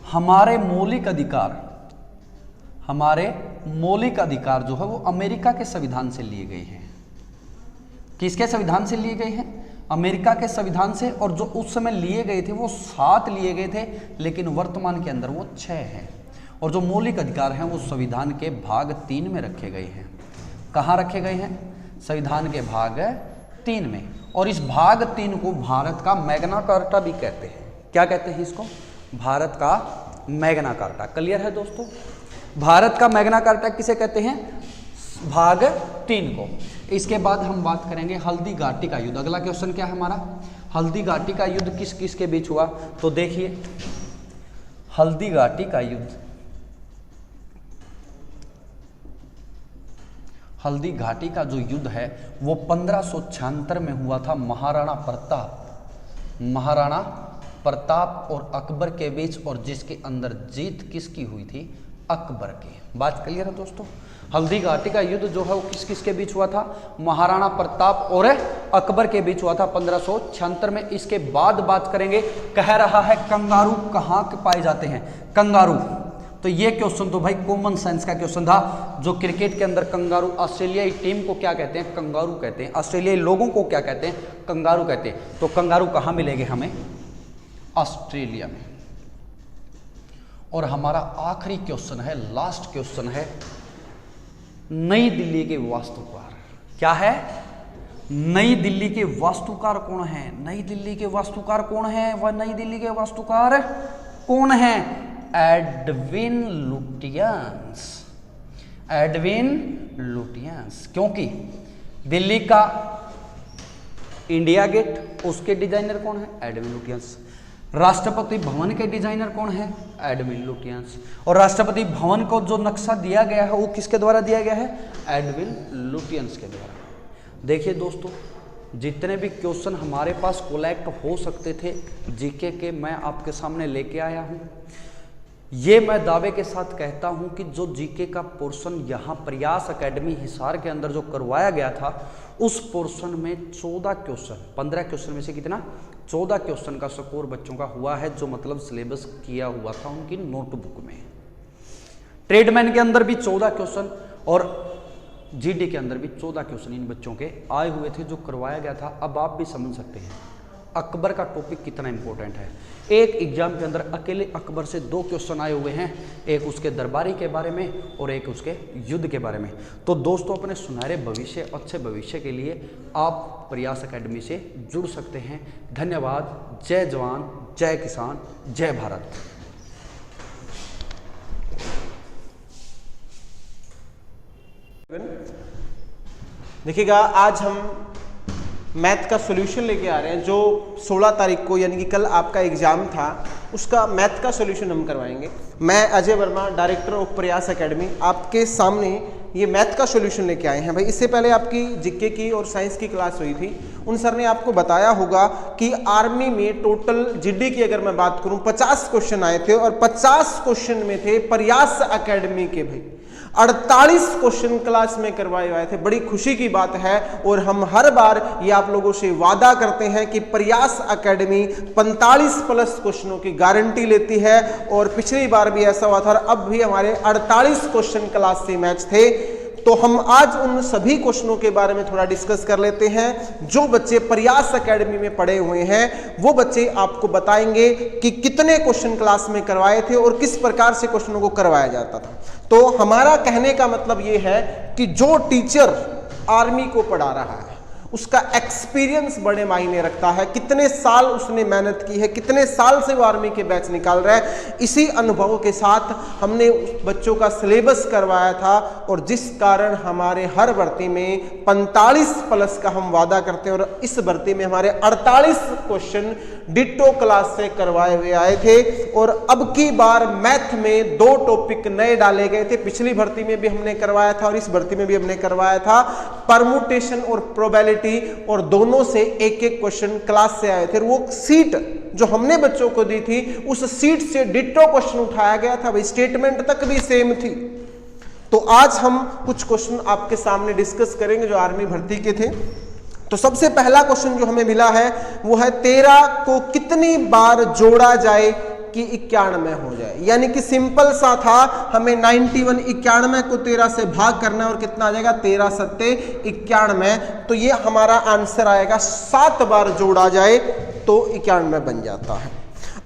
B: हमारे मौलिक अधिकार जो है वो अमेरिका के संविधान से लिए गए हैं। किसके संविधान से लिए गए हैं? अमेरिका के संविधान से। और जो उस समय लिए गए थे वो 7 लिए गए थे, लेकिन वर्तमान के अंदर वो 6 हैं। और जो मौलिक अधिकार हैं वो संविधान के भाग 3 में रखे गए हैं। कहाँ रखे गए हैं? संविधान के भाग 3 में। और इस भाग 3 को भारत का मैग्ना कार्टा भी कहते हैं। क्या कहते हैं इसको? भारत का मैग्ना कार्टा। क्लियर है दोस्तों? भारत का मैग्ना कार्टा किसे कहते हैं? भाग 3 को। इसके बाद हम बात करेंगे हल्दी घाटी का युद्ध। अगला क्वेश्चन क्या है हमारा? हल्दी घाटी का युद्ध किस किस के बीच हुआ? तो देखिए हल्दी घाटी का युद्ध, हल्दी घाटी का जो युद्ध है वो 1576 में हुआ था। महाराणा प्रताप और अकबर के बीच। और जिसके अंदर जीत किसकी हुई थी? अकबर की। बात क्लियर है दोस्तों? हल्दी घाटी का युद्ध जो है वो किस किस के बीच हुआ था? महाराणा प्रताप और अकबर के बीच हुआ था 1576 में। इसके बाद बात करेंगे, कह रहा है कंगारू कहाँ पाए जाते हैं? कंगारू। तो ये क्वेश्चन तो भाई कॉमन सेंस का क्वेश्चन था। जो क्रिकेट के अंदर कंगारू, ऑस्ट्रेलियाई टीम को क्या कहते हैं? कंगारू कहते हैं। ऑस्ट्रेलियाई लोगों को क्या कहते हैं? कंगारू कहते हैं। तो कंगारू कहाँ मिलेंगे हमें? ऑस्ट्रेलिया में। और हमारा आखिरी क्वेश्चन है, लास्ट क्वेश्चन है, नई दिल्ली के वास्तुकार। क्या है? नई दिल्ली के वास्तुकार कौन है? नई दिल्ली के वास्तुकार कौन है? वह नई दिल्ली के वास्तुकार कौन है? Edwin Lutyens. Edwin Lutyens. क्योंकि दिल्ली का इंडिया गेट, उसके डिजाइनर कौन है? Edwin Lutyens. राष्ट्रपति भवन के डिजाइनर कौन है? Edwin Lutyens. और राष्ट्रपति भवन को जो नक्शा दिया गया है वो किसके द्वारा दिया गया है? एडविन लुटियंस के द्वारा। देखिए दोस्तों, जितने भी क्वेश्चन हमारे पास कलेक्ट हो सकते थे जीके के, मैं आपके सामने लेके आया हूँ। ये मैं दावे के साथ कहता हूँ कि जो जीके का पोर्शन यहाँ प्रयास एकेडमी हिसार के अंदर जो करवाया गया था, उस पोर्शन में 14 क्वेश्चन, 15 क्वेश्चन में से कितना, 14 क्वेश्चन का स्कोर बच्चों का हुआ है, जो मतलब सिलेबस किया हुआ था उनकी नोटबुक में। ट्रेडमैन के अंदर भी 14 क्वेश्चन और जीडी के अंदर भी 14 क्वेश्चन इन बच्चों के आए हुए थे, जो करवाया गया था। अब आप भी समझ सकते हैं अकबर का टॉपिक कितना इंपॉर्टेंट है। एक एग्जाम के अंदर अकेले अकबर से 2 क्वेश्चन आए हुए हैं, एक उसके दरबारी के बारे में और एक उसके युद्ध के बारे में। तो दोस्तों, अपने सुनहरे भविष्य, अच्छे भविष्य के लिए आप प्रयास एकेडमी से जुड़ सकते हैं। धन्यवाद। जय जवान, जय किसान, जय भारत।
C: देखिएगा, आज हम मैथ का सॉल्यूशन लेके आ रहे हैं, जो 16 तारीख को यानी कि कल आपका एग्जाम था, उसका मैथ का सॉल्यूशन हम करवाएंगे। मैं अजय वर्मा, डायरेक्टर ऑफ प्रयास एकेडमी, आपके सामने ये मैथ का सॉल्यूशन लेके आए हैं। भाई, इससे पहले आपकी जीके की और साइंस की क्लास हुई थी, उन सर ने आपको बताया होगा कि आर्मी में टोटल जीडी की अगर मैं बात करूं 50 क्वेश्चन आए थे और 50 क्वेश्चन में थे प्रयास एकेडमी के भाई 48 क्वेश्चन क्लास में करवाए हुए थे। बड़ी खुशी की बात है और हम हर बार ये आप लोगों से वादा करते हैं कि प्रयास एकेडमी 45 प्लस क्वेश्चनों की गारंटी लेती है, और पिछली बार भी ऐसा हुआ था और अब भी हमारे 48 क्वेश्चन क्लास से मैच थे। तो हम आज उन सभी क्वेश्चनों के बारे में थोड़ा डिस्कस कर लेते हैं। जो बच्चे प्रयास एकेडमी में पढ़े हुए हैं वो बच्चे आपको बताएंगे कि कितने क्वेश्चन क्लास में करवाए थे और किस प्रकार से क्वेश्चनों को करवाया जाता था। तो हमारा कहने का मतलब ये है कि जो टीचर आर्मी को पढ़ा रहा है उसका एक्सपीरियंस बड़े मायने रखता है। कितने साल उसने मेहनत की है, कितने साल से वो आर्मी के बैच निकाल रहा है, इसी अनुभव के साथ हमने बच्चों का सिलेबस करवाया था, और जिस कारण हमारे हर भर्ती में 45 प्लस का हम वादा करते हैं, और इस भर्ती में हमारे 48 क्वेश्चन डिट्टो क्लास से करवाए हुए आए थे। और अब की बार मैथ में 2 टॉपिक नए डाले गए थे। पिछली भर्ती में भी हमने करवाया था और इस भर्ती में भी हमने करवाया था, परमुटेशन और प्रोबेबिलिटी, और दोनों से एक एक क्वेश्चन क्लास से आए थे। वो सीट जो हमने बच्चों को दी थी, उस सीट से डिट्टो क्वेश्चन उठाया गया था, भाई स्टेटमेंट तक भी सेम थी। तो आज हम कुछ क्वेश्चन आपके सामने डिस्कस करेंगे जो आर्मी भर्ती के थे। तो सबसे पहला क्वेश्चन जो हमें मिला है वो है 13 को कितनी बार जोड़ा जाए कि 91 हो जाए। यानी कि सिंपल सा था, हमें 91 91 को 13 से भाग करना है और कितना आ जाएगा 13 सत्ते 91। तो ये हमारा आंसर आएगा 7 बार जोड़ा जाए तो 91 बन जाता है।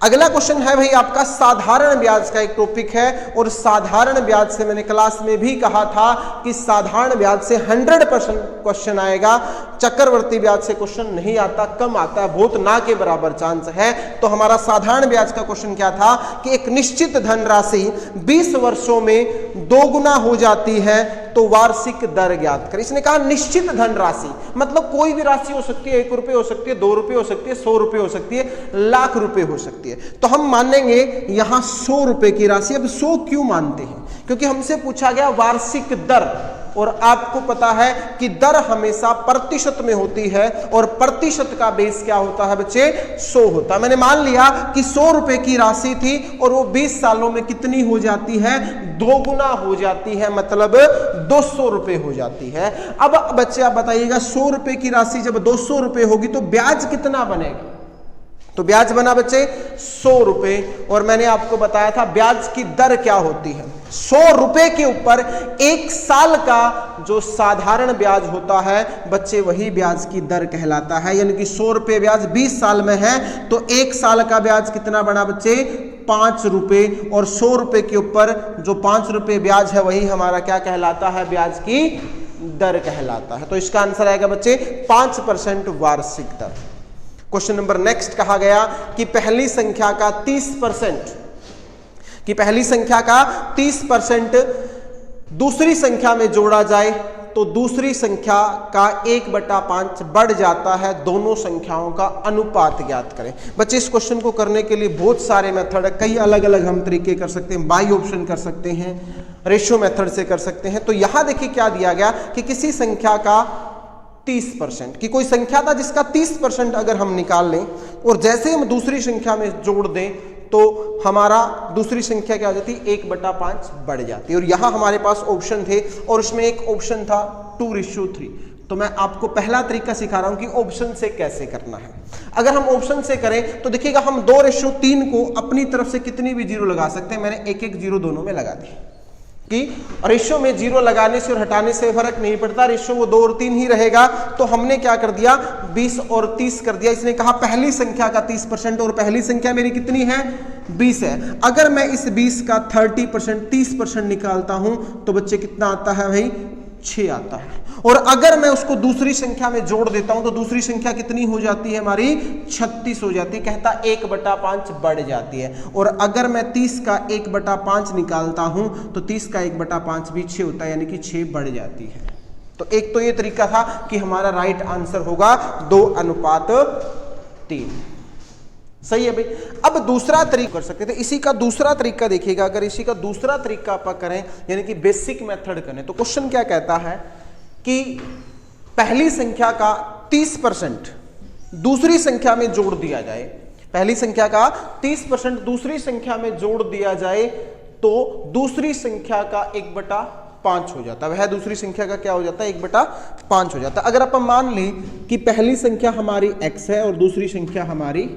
C: अगला क्वेश्चन है भाई आपका साधारण ब्याज का एक टॉपिक है, और साधारण ब्याज से मैंने क्लास में भी कहा था कि साधारण ब्याज से 100% क्वेश्चन आएगा। चक्रवर्ती ब्याज से क्वेश्चन नहीं आता, कम आता है, बहुत ना के बराबर चांस है। तो हमारा साधारण ब्याज का क्वेश्चन क्या था कि एक निश्चित धनराशि 20 वर्षों में 2 गुना हो जाती है तो वार्षिक दर ज्ञात करें। इसने कहा निश्चित धनराशि, मतलब कोई भी राशि हो सकती है, 1 रुपये हो सकती है, 2 रुपये हो सकती है, 100 रुपये हो सकती है, लाख रुपए हो सकती है। तो हम मानेंगे यहां 100 रुपए की राशि। अब 100 क्यों मानते हैं? क्योंकि हमसे पूछा गया वार्षिक दर, और आपको पता है कि दर हमेशा प्रतिशत में होती है, और प्रतिशत का बेस क्या होता है बच्चे? 100 होता है। मैंने मान लिया कि 100 रुपए की राशि थी और वो 20 सालों में कितनी हो जाती है? 2 गुना हो जाती है, मतलब 200 रुपए हो जाती है। अब बच्चे आप बताइएगा 100 रुपए की राशि जब 200 रुपए होगी तो ब्याज कितना बनेगा? तो ब्याज बना बच्चे 100 रुपए, और मैंने आपको बताया था ब्याज की दर क्या होती है। 100 रुपए के ऊपर 1 साल का जो साधारण ब्याज होता है बच्चे, वही ब्याज की दर कहलाता है। यानी कि 100 रुपए ब्याज 20 साल में है तो 1 साल का ब्याज कितना बना बच्चे? 5 रुपए, और 100 रुपए के ऊपर जो 5 रुपए ब्याज है वही हमारा क्या कहलाता है? ब्याज की दर कहलाता है। तो इसका आंसर आएगा बच्चे 5% वार्षिक दर। क्वेश्चन नंबर नेक्स्ट कहा गया कि पहली संख्या का 30% दूसरी संख्या में जोड़ा जाए तो दूसरी संख्या का 1/5 बढ़ जाता है। दोनों संख्याओं का अनुपात ज्ञात करें। बच्चे इस क्वेश्चन को करने के लिए बहुत सारे मेथड है, कई अलग अलग हम तरीके कर सकते हैं। बाई ऑप्शन कर सकते हैं, रेशियो मेथड से कर सकते हैं। तो यहां देखिए क्या दिया गया कि किसी संख्या का 30% की कोई संख्या था जिसका 30% अगर हम निकाल लें और जैसे हम दूसरी संख्या में जोड़ दें तो हमारा दूसरी संख्या क्या हो जाती है, 1/5 बढ़ जाती है। और यहां हमारे पास ऑप्शन थे और उसमें एक ऑप्शन था 2:3। तो मैं आपको पहला तरीका सिखा रहा हूं कि ऑप्शन से कैसे करना है। अगर हम ऑप्शन से करें तो देखिएगा हम 2:3 को अपनी तरफ से कितनी भी जीरो लगा सकते हैं। मैंने एक जीरो दोनों में लगा दी कि रेशो में जीरो लगाने से और हटाने से फर्क नहीं पड़ता, रेशो वो 2 और 3 ही रहेगा। तो हमने क्या कर दिया, 20 और 30 कर दिया। इसने कहा पहली संख्या का 30% और पहली संख्या मेरी कितनी है, 20 है। अगर मैं इस 20 का 30% 30% निकालता हूं तो बच्चे कितना आता है भाई, 6 आता है। और अगर मैं उसको दूसरी संख्या में जोड़ देता हूं तो दूसरी संख्या कितनी हो जाती है हमारी, 36 हो जाती है। कहता 1/5 बढ़ जाती है। और अगर मैं 30 का 1/5 निकालता हूं तो 30 का 1/5 भी 6 होता है, यानी कि 6 बढ़ जाती है। तो एक तो ये तरीका था कि हमारा राइट आंसर होगा 2:3। सही है भाई। अब दूसरा तरीका कर सकते थे, इसी का दूसरा तरीका देखिएगा। अगर इसी का दूसरा तरीका आप करें यानी कि बेसिक मेथड करें तो क्वेश्चन क्या कहता है कि पहली संख्या का 30% दूसरी संख्या में जोड़ दिया जाए। पहली संख्या का 30% दूसरी संख्या में जोड़ दिया जाए तो दूसरी संख्या का 1/5 हो जाता है। वह दूसरी संख्या का क्या हो जाता है, 1/5 हो जाता है। अगर आप मान लें कि पहली संख्या हमारी x है और दूसरी संख्या हमारी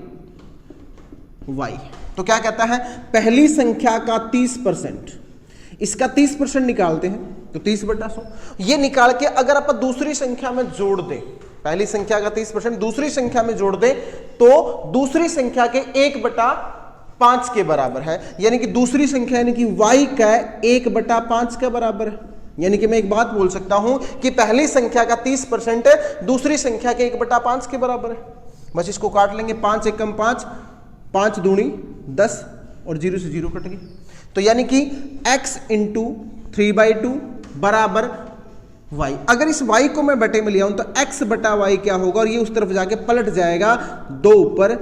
C: y, तो क्या कहता है, पहली संख्या का 30%, इसका 30% निकालते हैं तो 30/100। ये निकाल के अगर आप दूसरी संख्या में जोड़ दें, पहली संख्या का 30% दूसरी संख्या में जोड़ दें तो दूसरी संख्या के 1/5 के बराबर है। यानी कि दूसरी संख्या यानी कि y का 1/5 के बराबर है। यानी कि मैं एक बात बोल सकता हूं कि पहली संख्या का 30% दूसरी संख्या के 1/5 के बराबर है। बस इसको काट लेंगे, 5 एकम 5, 5 दूनी 10 और 0 से 0 कट गई। तो यानी कि x × 3/2 बराबर y। अगर इस y को मैं बटे में ले आऊं तो x/y क्या होगा, और ये उस तरफ जाके पलट जाएगा, 2 ऊपर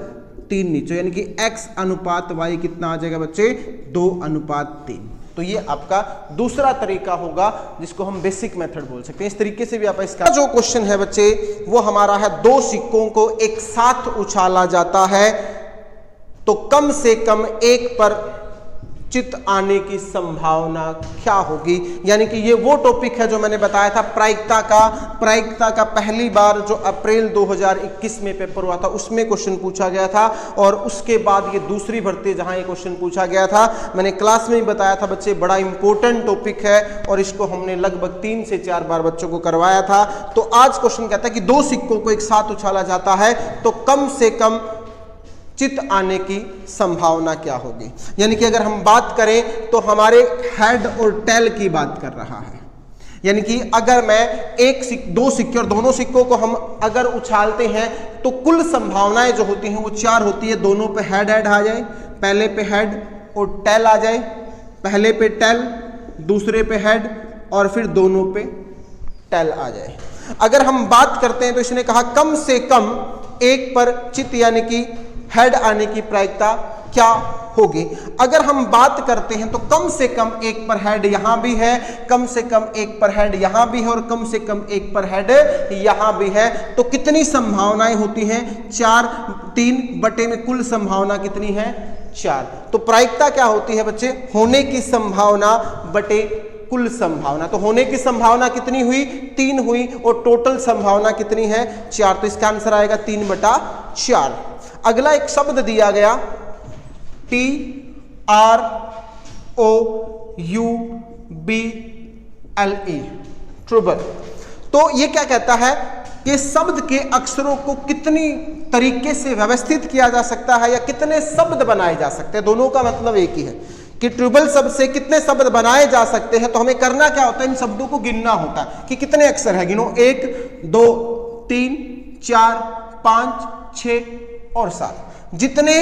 C: 3 नीचे, यानी कि x अनुपात y कितना आ जाएगा बच्चे, 2:3। तो ये आपका दूसरा तरीका होगा जिसको हम बेसिक मेथड बोल सकते हैं। इस तरीके से भी आप इसका जो क्वेश्चन है बच्चे वो हमारा है, 2 सिक्कों को एक साथ उछाला जाता है तो कम से कम एक पर चित आने की संभावना क्या होगी। यानी कि ये वो टॉपिक है जो मैंने बताया था प्रायिकता का पहली बार जो अप्रैल 2021 में पेपर हुआ था उसमें क्वेश्चन पूछा गया था। और उसके बाद ये दूसरी भर्ती जहां ये क्वेश्चन पूछा गया था, मैंने क्लास में ही बताया था बच्चे, बड़ा इंपॉर्टेंट टॉपिक है और इसको हमने लगभग 3 से 4 बार बच्चों को करवाया था। तो आज क्वेश्चन कहता है कि 2 सिक्कों को एक साथ उछाला जाता है तो कम से कम चित आने की संभावना क्या होगी। यानी कि अगर हम बात करें तो हमारे हेड और टेल की बात कर रहा है। यानी कि अगर मैं 2 सिक्के और दोनों सिक्कों को हम अगर उछालते हैं तो कुल संभावनाएं जो होती हैं वो 4 होती है। दोनों पे हेड आ जाए, पहले पे हेड और टेल आ जाए, पहले पे टेल दूसरे पे हेड और फिर दोनों पे टेल आ जाए। अगर हम बात करते हैं तो इसने कहा कम से कम एक पर चित यानी कि हेड आने की प्रायिकता क्या होगी। अगर हम बात करते हैं तो कम से कम एक पर हेड यहां भी है, कम से कम एक पर हेड यहां भी है और कम से कम एक पर हेड यहां भी है। तो कितनी संभावनाएं होती हैं, 4, 3 बटे में कुल संभावना कितनी है, 4। तो प्रायिकता क्या होती है बच्चे, होने की संभावना बटे कुल संभावना। तो होने की संभावना कितनी हुई, 3 हुई और टोटल संभावना कितनी है, 4। तो इसका आंसर आएगा 3/4। अगला एक शब्द दिया गया TROUBLE, ट्रूबल। तो ये क्या कहता है कि शब्द के अक्षरों को कितनी तरीके से व्यवस्थित किया जा सकता है या कितने शब्द बनाए जा सकते हैं। दोनों का मतलब एक ही है कि ट्रूबल शब्द से कितने शब्द बनाए जा सकते हैं। तो हमें करना क्या होता है, इन शब्दों को गिनना होता है कि कितने अक्षर है। गिनो, 1, 2, 3, 4, 5, 6 और 7। जितने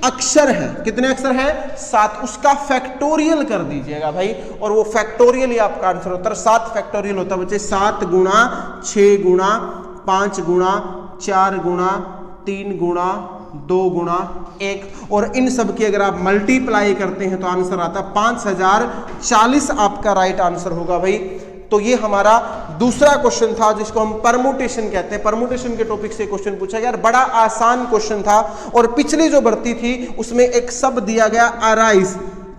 C: अक्षर हैं, कितने अक्षर हैं, 7। उसका फैक्टोरियल कर दीजिएगा भाई, और वो फैक्टोरियल ही आपका आंसर होता है। 7 फैक्टोरियल होता है बच्चे, 7 गुणा 6 गुणा 5 गुणा 4 गुणा 3 गुणा 2 गुणा 1। और इन सब की अगर आप मल्टीप्लाई करते हैं तो आंसर आता है 5040। आपका राइट आंसर होगा भाई तो ये हमारा दूसरा क्वेश्चन था जिसको हम परमुटेशन कहते हैं। परमुटेशन के टॉपिक से क्वेश्चन पूछा गया, बड़ा आसान क्वेश्चन था। और पिछली जो भर्ती थी उसमें एक शब्द दिया गया अराइज,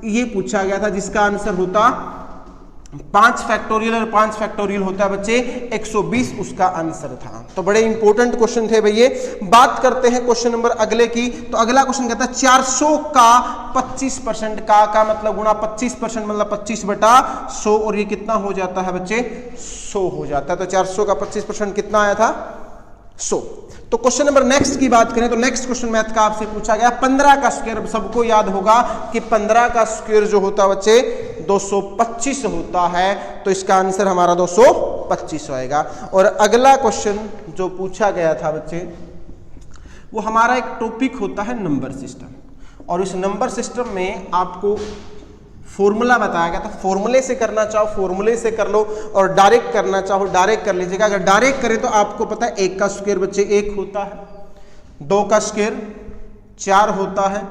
C: ये पूछा गया था जिसका आंसर होता 5 फैक्टोरियल और 5 फैक्टोरियल होता है बच्चे 120, उसका आंसर था। तो बड़े इंपॉर्टेंट क्वेश्चन थे भैया। बात करते हैं क्वेश्चन नंबर अगले की। तो अगला क्वेश्चन कहता है 400 का 25% का मतलब गुणा 25% मतलब 25/100, और ये कितना हो जाता है बच्चे 100 हो जाता है। तो 400 का 25% कितना आया था 100। तो क्वेश्चन नंबर नेक्स्ट की बात करें तो नेक्स्ट क्वेश्चन मैथ का आपसे पूछा गया 15 का स्क्वायर। सबको याद होगा कि 15 का स्क्वायर जो होता है बच्चे 225 होता है, तो इसका आंसर हमारा 225 आएगा। और अगला क्वेश्चन जो पूछा गया था बच्चे वो हमारा एक टॉपिक होता है नंबर सिस्टम, और इस नंबर सिस्टम में आपको फॉर्मूला बताया गया था। फॉर्मूले से करना चाहो फॉर्मूले से कर लो, और डायरेक्ट करना चाहो डायरेक्ट कर लीजिएगा। अगर डायरेक्ट करें तो आपको पता है 1 का स्क्वायर बच्चे 1 होता है, 2 का स्क्वायर 4 होता है,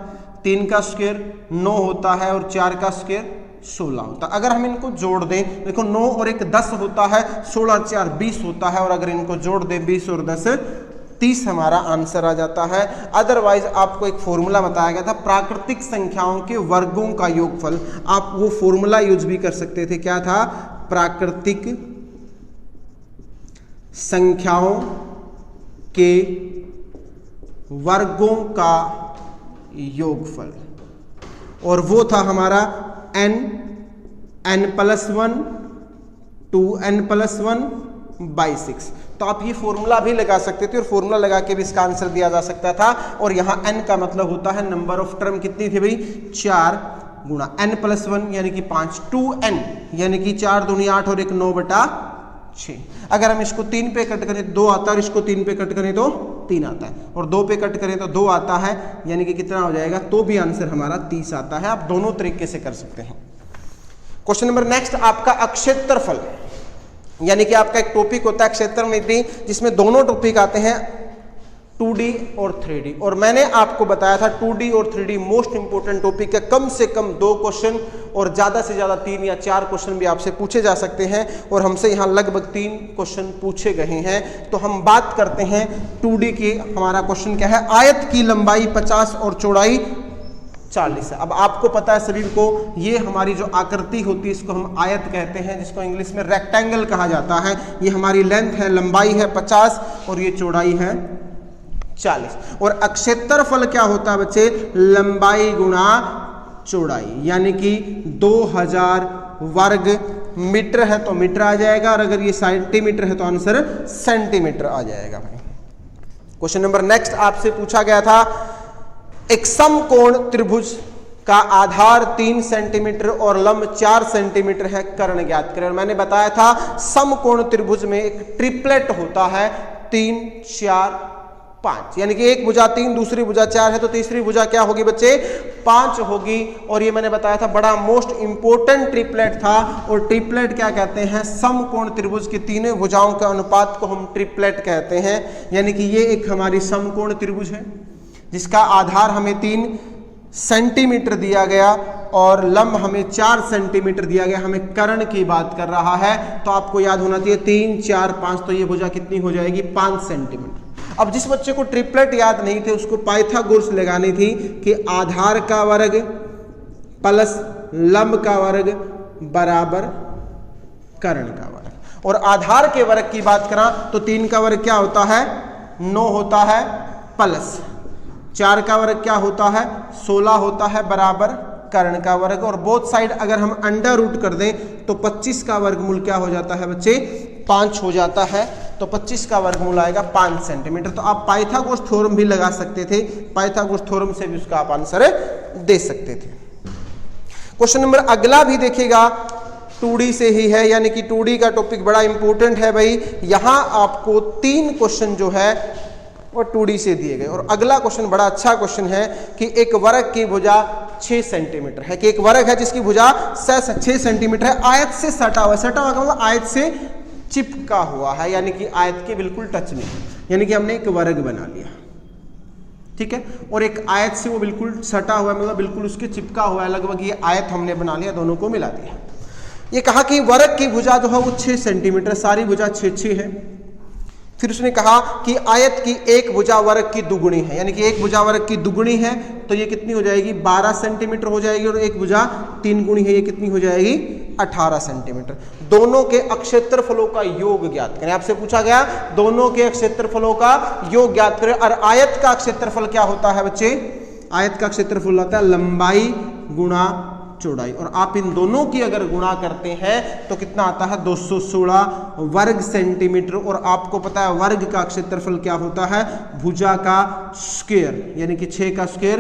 C: 3 का स्क्वायर 9 होता है, और 4 का स्क्वायर 16 होता है। अगर हम इनको जोड़ दें, देखो 9 और 1 10 होता है, 16 और 4 20 होता है, और अगर इनको जोड़ दें 20 और 10 30 हमारा आंसर आ जाता है। अदरवाइज आपको एक फॉर्मूला बताया गया था प्राकृतिक संख्याओं के वर्गों का योगफल, आप वो फॉर्मूला यूज भी कर सकते थे। क्या था? प्राकृतिक संख्याओं के वर्गों का योगफल, और वो था हमारा n+1 2n+1/6। तो आप ये फॉर्मूला भी लगा सकते थे, और फॉर्मूला लगा के भी इसका आंसर दिया जा सकता था। और यहाँ n का मतलब होता है नंबर ऑफ टर्म कितनी थी भाई 4 गुणा n+1 यानी कि 5, 2n यानी कि 4 दूनी 8 और 1 9/6। अगर हम इसको 3 पे कट करें 2 आता है, और इसको 3 पे कट करें तो 3 आता है, और 2 पे कट करें तो 2 आता है, यानी कि कितना हो जाएगा, तो भी आंसर हमारा 30 आता है। आप दोनों तरीके से कर सकते हैं। क्वेश्चन नंबर नेक्स्ट आपका अक्षेत्रफल, यानी कि आपका एक टॉपिक होता है क्षेत्रमिति, जिसमें दोनों टॉपिक आते हैं 2D और 3D। और मैंने आपको बताया था 2D और 3D मोस्ट इंपोर्टेंट टॉपिक है। कम से कम 2 क्वेश्चन और ज़्यादा से ज़्यादा 3 या 4 क्वेश्चन भी आपसे पूछे जा सकते हैं, और हमसे यहाँ लगभग 3 क्वेश्चन पूछे गए हैं। तो हम बात करते हैं 2D की। हमारा क्वेश्चन क्या है? आयत की लंबाई 50 और चौड़ाई 40 है। अब आपको पता है सभी को, ये हमारी जो आकृति होती है इसको हम आयत कहते हैं, जिसको इंग्लिश में रेक्टेंगल कहा जाता है। ये हमारी लेंथ है, लंबाई है 50 और ये चौड़ाई है 40। और अक्षेत्रफल क्या होता है बच्चे? लंबाई गुणा चौड़ाई, यानी कि 2000 वर्ग मीटर है तो मीटर आ जाएगा, और अगर ये सेंटीमीटर है तो आंसर सेंटीमीटर आ जाएगा भाई। क्वेश्चन नंबर नेक्स्ट आपसे पूछा गया था एक समकोण त्रिभुज का आधार 3 सेंटीमीटर और लंब 4 सेंटीमीटर है, कर्ण ज्ञात करें। और मैंने बताया था समकोण त्रिभुज में एक ट्रिपलेट होता है 3 4 5, यानी कि एक भुजा 3 दूसरी भुजा 4 है, तो तीसरी भुजा क्या होगी बच्चे 5 होगी। और ये मैंने बताया था बड़ा मोस्ट इंपोर्टेंट ट्रिपलेट था। और ट्रिपलेट क्या कहते हैं? समकोण त्रिभुज की तीनों भुजाओं के अनुपात को हम ट्रिपलेट कहते हैं। यानी कि ये एक हमारी समकोण त्रिभुज है जिसका आधार हमें 3 सेंटीमीटर दिया गया और लंब हमें 4 सेंटीमीटर दिया गया। हमें कर्ण की बात कर रहा है, तो आपको याद होना चाहिए 3 4 5, तो ये भुजा कितनी हो जाएगी 5 सेंटीमीटर। अब जिस बच्चे को ट्रिपलेट याद नहीं थे उसको पाइथागोरस लगानी थी कि आधार का वर्ग प्लस लंब का वर्ग बराबर कर्ण का वर्ग। और आधार के वर्ग की बात करा तो 3 का वर्ग क्या होता है 9 होता है, प्लस 4 का वर्ग क्या होता है 16 होता है, बराबर कर्ण का वर्ग। और बोथ साइड अगर हम अंडर रूट कर दें तो 25 का वर्गमूल क्या हो जाता है बच्चे 5 हो जाता है। तो 25 का वर्गमूल आएगा 5 सेंटीमीटर। तो आप पाइथागोरस थ्योरम भी लगा सकते थे, पाइथागोरस थ्योरम से भी उसका आप आंसर दे सकते थे। क्वेश्चन नंबर अगला भी देखिएगा 2D से ही है, यानी कि 2D का टॉपिक बड़ा इंपॉर्टेंट है भाई। यहां आपको 3 क्वेश्चन जो है वो 2D से दिए गए। और अगला क्वेश्चन बड़ा अच्छा क्वेश्चन है कि एक वर्ग की भुजा 6 सेंटीमीटर है, कि एक वर्ग है जिसकी भुजा 6 सेंटीमीटर है, आयत से सटा हुआ। सटा हुआ का मतलब आयत से चिपका हुआ है, यानी कि आयत के बिल्कुल टच नहीं, यानी कि हमने एक वर्ग बना लिया, ठीक है। और एक आयत से वो बिल्कुल सटा हुआ है, मतलब बिल्कुल उसके चिपका हुआ है, लगभग ये आयत हमने बना लिया, दोनों को मिला दिया। ये कहा कि वर्ग की भुजा जो है वो 6 सेंटीमीटर, सारी भुजा 6 है। फिर उसने कहा कि आयत की एक भुजा वर्ग की दुगुनी है, यानी कि एक भुजा वर्ग की दुगुनी है तो ये कितनी हो जाएगी 12 सेंटीमीटर हो जाएगी, और एक भुजा 3 गुणी है, ये कितनी हो जाएगी 18 सेंटीमीटर। दोनों के क्षेत्रफलों का योग ज्ञात करें। आपसे पूछा गया दोनों के क्षेत्रफलों का योग ज्ञात करें। और आयत का क्षेत्रफल क्या होता है बच्चे? आयत का क्षेत्रफल होता है लंबाई गुणा चौड़ाई, और आप इन दोनों की अगर गुणा करते हैं तो कितना आता है 216 वर्ग सेंटीमीटर। और आपको पता है वर्ग का क्षेत्रफल क्या होता है? भुजा का स्क्वायर, यानी कि 6 का स्क्वायर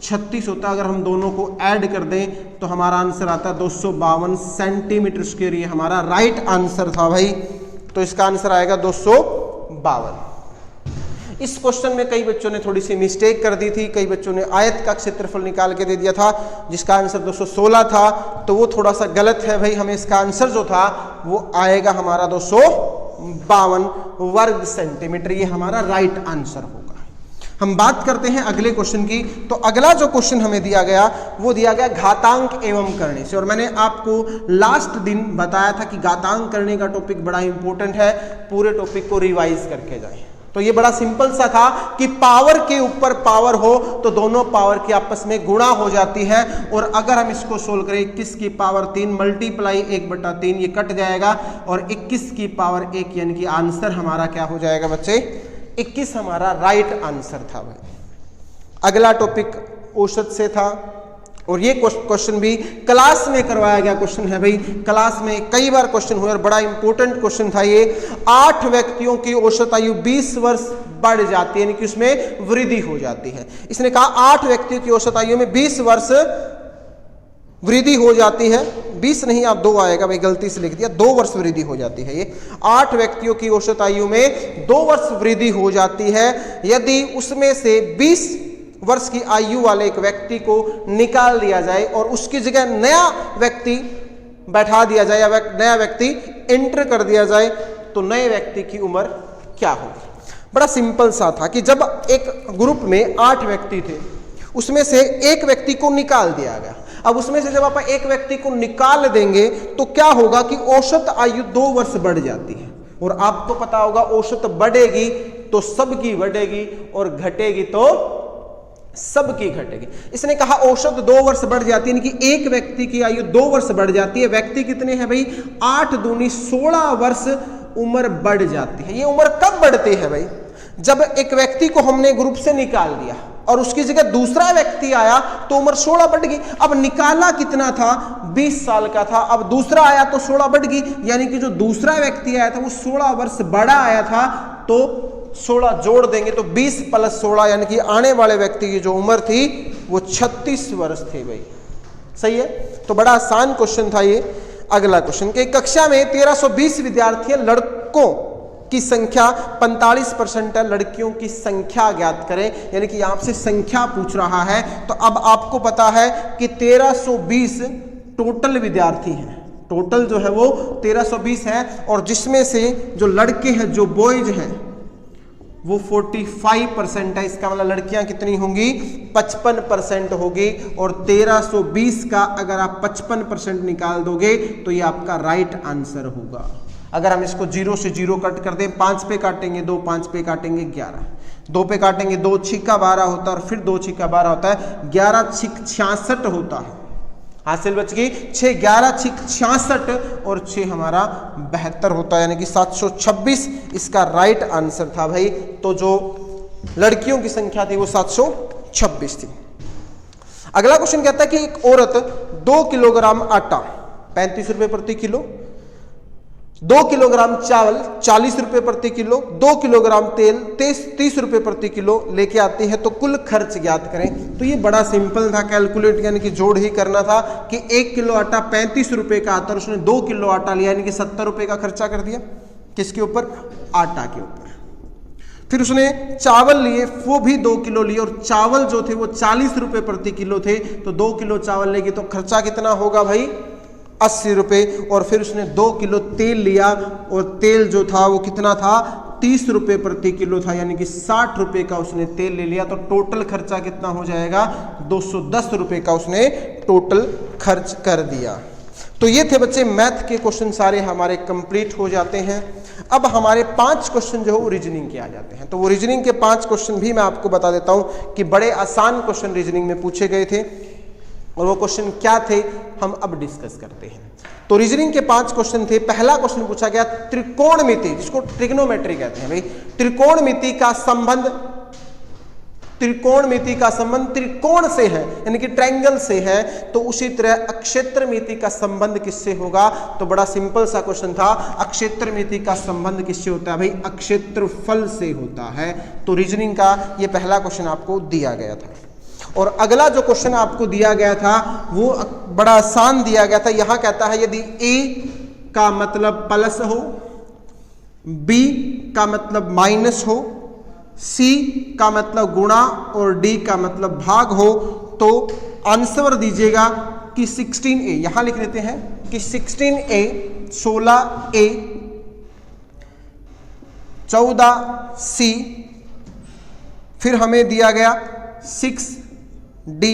C: 36 होता है। अगर हम दोनों को ऐड कर दें तो हमारा आंसर आता है 252 सेंटीमीटर स्क्वायर। ये हमारा राइट आंसर था भाई, तो इसका आंसर आएगा 252। इस क्वेश्चन में कई बच्चों ने थोड़ी सी मिस्टेक कर दी थी, कई बच्चों ने आयत का क्षेत्रफल निकाल के दे दिया था जिसका आंसर 216 था, तो वो थोड़ा सा गलत है भाई। हमें इसका आंसर जो था वो आएगा हमारा 252 वर्ग सेंटीमीटर, ये हमारा राइट आंसर होगा। हम बात करते हैं अगले क्वेश्चन की। तो अगला जो क्वेश्चन हमें दिया गया वो दिया गया घातांक एवं करने से, और मैंने आपको लास्ट दिन बताया था कि घातांक करने का टॉपिक बड़ा इंपॉर्टेंट है, पूरे टॉपिक को रिवाइज करके जाएं। तो ये बड़ा सिंपल सा था कि पावर के ऊपर पावर हो तो दोनों पावर की आपस में गुणा हो जाती है। और अगर हम इसको सोल्व करें 21 की पावर 3 मल्टीप्लाई 1/3, ये कट जाएगा, और 21 की पावर 1 यानी कि आंसर हमारा क्या हो जाएगा बच्चे? 21 हमारा राइट आंसर था भाई। अगला टॉपिक औसत से था, और ये क्वेश्चन भी क्लास में करवाया गया क्वेश्चन है भाई। क्लास में कई बार क्वेश्चन हुए और बड़ा इंपॉर्टेंट क्वेश्चन था ये। 8 व्यक्तियों की औसत आयु 20 वर्ष बढ़ जाती है, यानी कि उसमें वृद्धि हो जाती है। इसने कहा 8 व्यक्तियों की औसत आयु में 20 वर्ष वृद्धि हो जाती है। 20 नहीं, आप 2 आएगा भाई, गलती से लिख दिया, 2 वर्ष वृद्धि हो जाती है। ये 8 व्यक्तियों की औसत आयु में 2 वर्ष वृद्धि हो जाती है यदि उसमें से 20 वर्ष की आयु वाले एक व्यक्ति को निकाल दिया जाए और उसकी जगह नया व्यक्ति बैठा दिया जाए या नया व्यक्ति एंटर कर दिया जाए, तो नए व्यक्ति की उम्र क्या होगी? बड़ा सिंपल सा था कि जब एक ग्रुप में 8 व्यक्ति थे, उसमें से एक व्यक्ति को निकाल दिया गया। अब उसमें से जब आप एक व्यक्ति को निकाल देंगे तो क्या होगा कि औसत आयु 2 वर्ष बढ़ जाती है। और आपको पता होगा औसत बढ़ेगी तो सबकी बढ़ेगी और घटेगी तो सबकी घटेगी। इसने कहा औसत 2 वर्ष बढ़ जाती है, यानी कि एक व्यक्ति की आयु 2 वर्ष बढ़ जाती है। व्यक्ति कितने हैं भाई? 8 दूनी 16 वर्ष उम्र बढ़ जाती है। ये उम्र कब बढ़ती है भाई? जब एक व्यक्ति को हमने ग्रुप से निकाल दिया और उसकी जगह दूसरा व्यक्ति आया तो उम्र 16 बढ़ गई। अब निकाला कितना था? 20 साल का था, अब दूसरा आया तो 16 बढ़ गई, यानी कि जो दूसरा व्यक्ति आया था वो 16 वर्ष बड़ा आया था, तो 16 जोड़ देंगे तो 20 + 16 यानी कि आने वाले व्यक्ति की जो उम्र थी वो 36 वर्ष थे भाई। सही है, तो बड़ा आसान क्वेश्चन था ये। अगला क्वेश्चन कि कक्षा में 1320 विद्यार्थी हैं, लड़कों की संख्या 45% है, लड़कियों की संख्या ज्ञात करें। यानी कि आपसे संख्या पूछ रहा है। तो अब आपको पता है कि 1320 टोटल विद्यार्थी हैं, टोटल जो है वो 1320 है, और जिसमें से जो लड़के हैं, जो बॉयज हैं, वो 45% है। इसका मतलब लड़कियां कितनी होंगी? 55% होगी। और 1320 का अगर आप 55% निकाल दोगे तो ये आपका राइट आंसर होगा। अगर हम इसको 0 से 0 कट कर दें, 5 पे काटेंगे 2, 5 पे काटेंगे 11, 2 पे काटेंगे 2 छिक्का 12 होता है, और फिर 2 छिक्का 12 होता है, 11 छिक 66 होता है। हासिल बच गई 6, 11 छिक 66 और 6 हमारा 72 होता है, यानी कि 726 इसका राइट आंसर था भाई। तो जो लड़कियों की संख्या थी वो 726 थी। अगला क्वेश्चन कहता है कि एक औरत 2 किलोग्राम आटा 35 रुपए प्रति किलो, 2 किलोग्राम चावल 40 रुपए प्रति किलो, 2 किलोग्राम तेल 30 रुपए प्रति किलो लेके आती है, तो कुल खर्च ज्ञात करें। तो ये बड़ा सिंपल था, कैलकुलेट यानी कि जोड़ ही करना था कि 1 किलो आटा 35 रुपए का आता है, उसने 2 किलो आटा लिया, यानी कि 70 रुपए का खर्चा कर दिया। किसके ऊपर? आटा के ऊपर। फिर उसने चावल लिए, वो भी 2 किलो लिए, और चावल जो थे वो 40 रुपए प्रति किलो थे, तो 2 किलो चावल लेगी तो खर्चा कितना होगा भाई? 80 रुपए। और फिर उसने 2 किलो तेल लिया, और तेल जो था वो कितना था? 30 रुपए प्रति किलो था, यानी कि 60 रुपए का उसने तेल ले लिया, तो टोटल खर्चा कितना हो जाएगा? 210 रुपए का उसने टोटल खर्च कर दिया। तो ये थे बच्चे मैथ के क्वेश्चन, सारे हमारे कंप्लीट हो जाते हैं। अब हमारे 5 क्वेश्चन जो है रीजनिंग के आ जाते हैं। तो वो रीजनिंग के 5 क्वेश्चन भी मैं आपको बता देता हूं कि बड़े आसान क्वेश्चन रीजनिंग में पूछे गए थे, और वो क्वेश्चन क्या थे हम अब डिस्कस करते हैं। तो रीजनिंग के 5 क्वेश्चन थे। पहला क्वेश्चन पूछा गया त्रिकोणमिति, जिसको ट्रिग्नोमेट्री कहते हैं भाई, त्रिकोणमिति का संबंध, त्रिकोणमिति का संबंध त्रिकोण से है, यानी कि ट्रायंगल से है। तो उसी तरह अक्षेत्रमिति का संबंध किससे होगा? तो बड़ा सिंपल सा क्वेश्चन था, अक्षेत्रमिति का संबंध किससे होता है भाई? अक्षेत्रफल से होता है। तो रीजनिंग का ये पहला क्वेश्चन आपको दिया गया था। और अगला जो क्वेश्चन आपको दिया गया था वो बड़ा आसान दिया गया था। यहां कहता है यदि a का मतलब प्लस हो, b का मतलब माइनस हो, c का मतलब गुणा और d का मतलब भाग हो, तो आंसर दीजिएगा कि 16a। यहां लिख लेते हैं कि 16a, 16a, 14c, फिर हमें दिया गया 6d,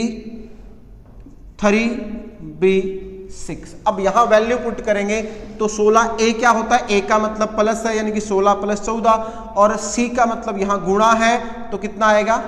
C: 3b6। अब यहां वैल्यू पुट करेंगे तो 16a क्या होता है? a का मतलब प्लस है, यानी कि 16 + 14, और c का मतलब यहां गुणा है तो कितना आएगा?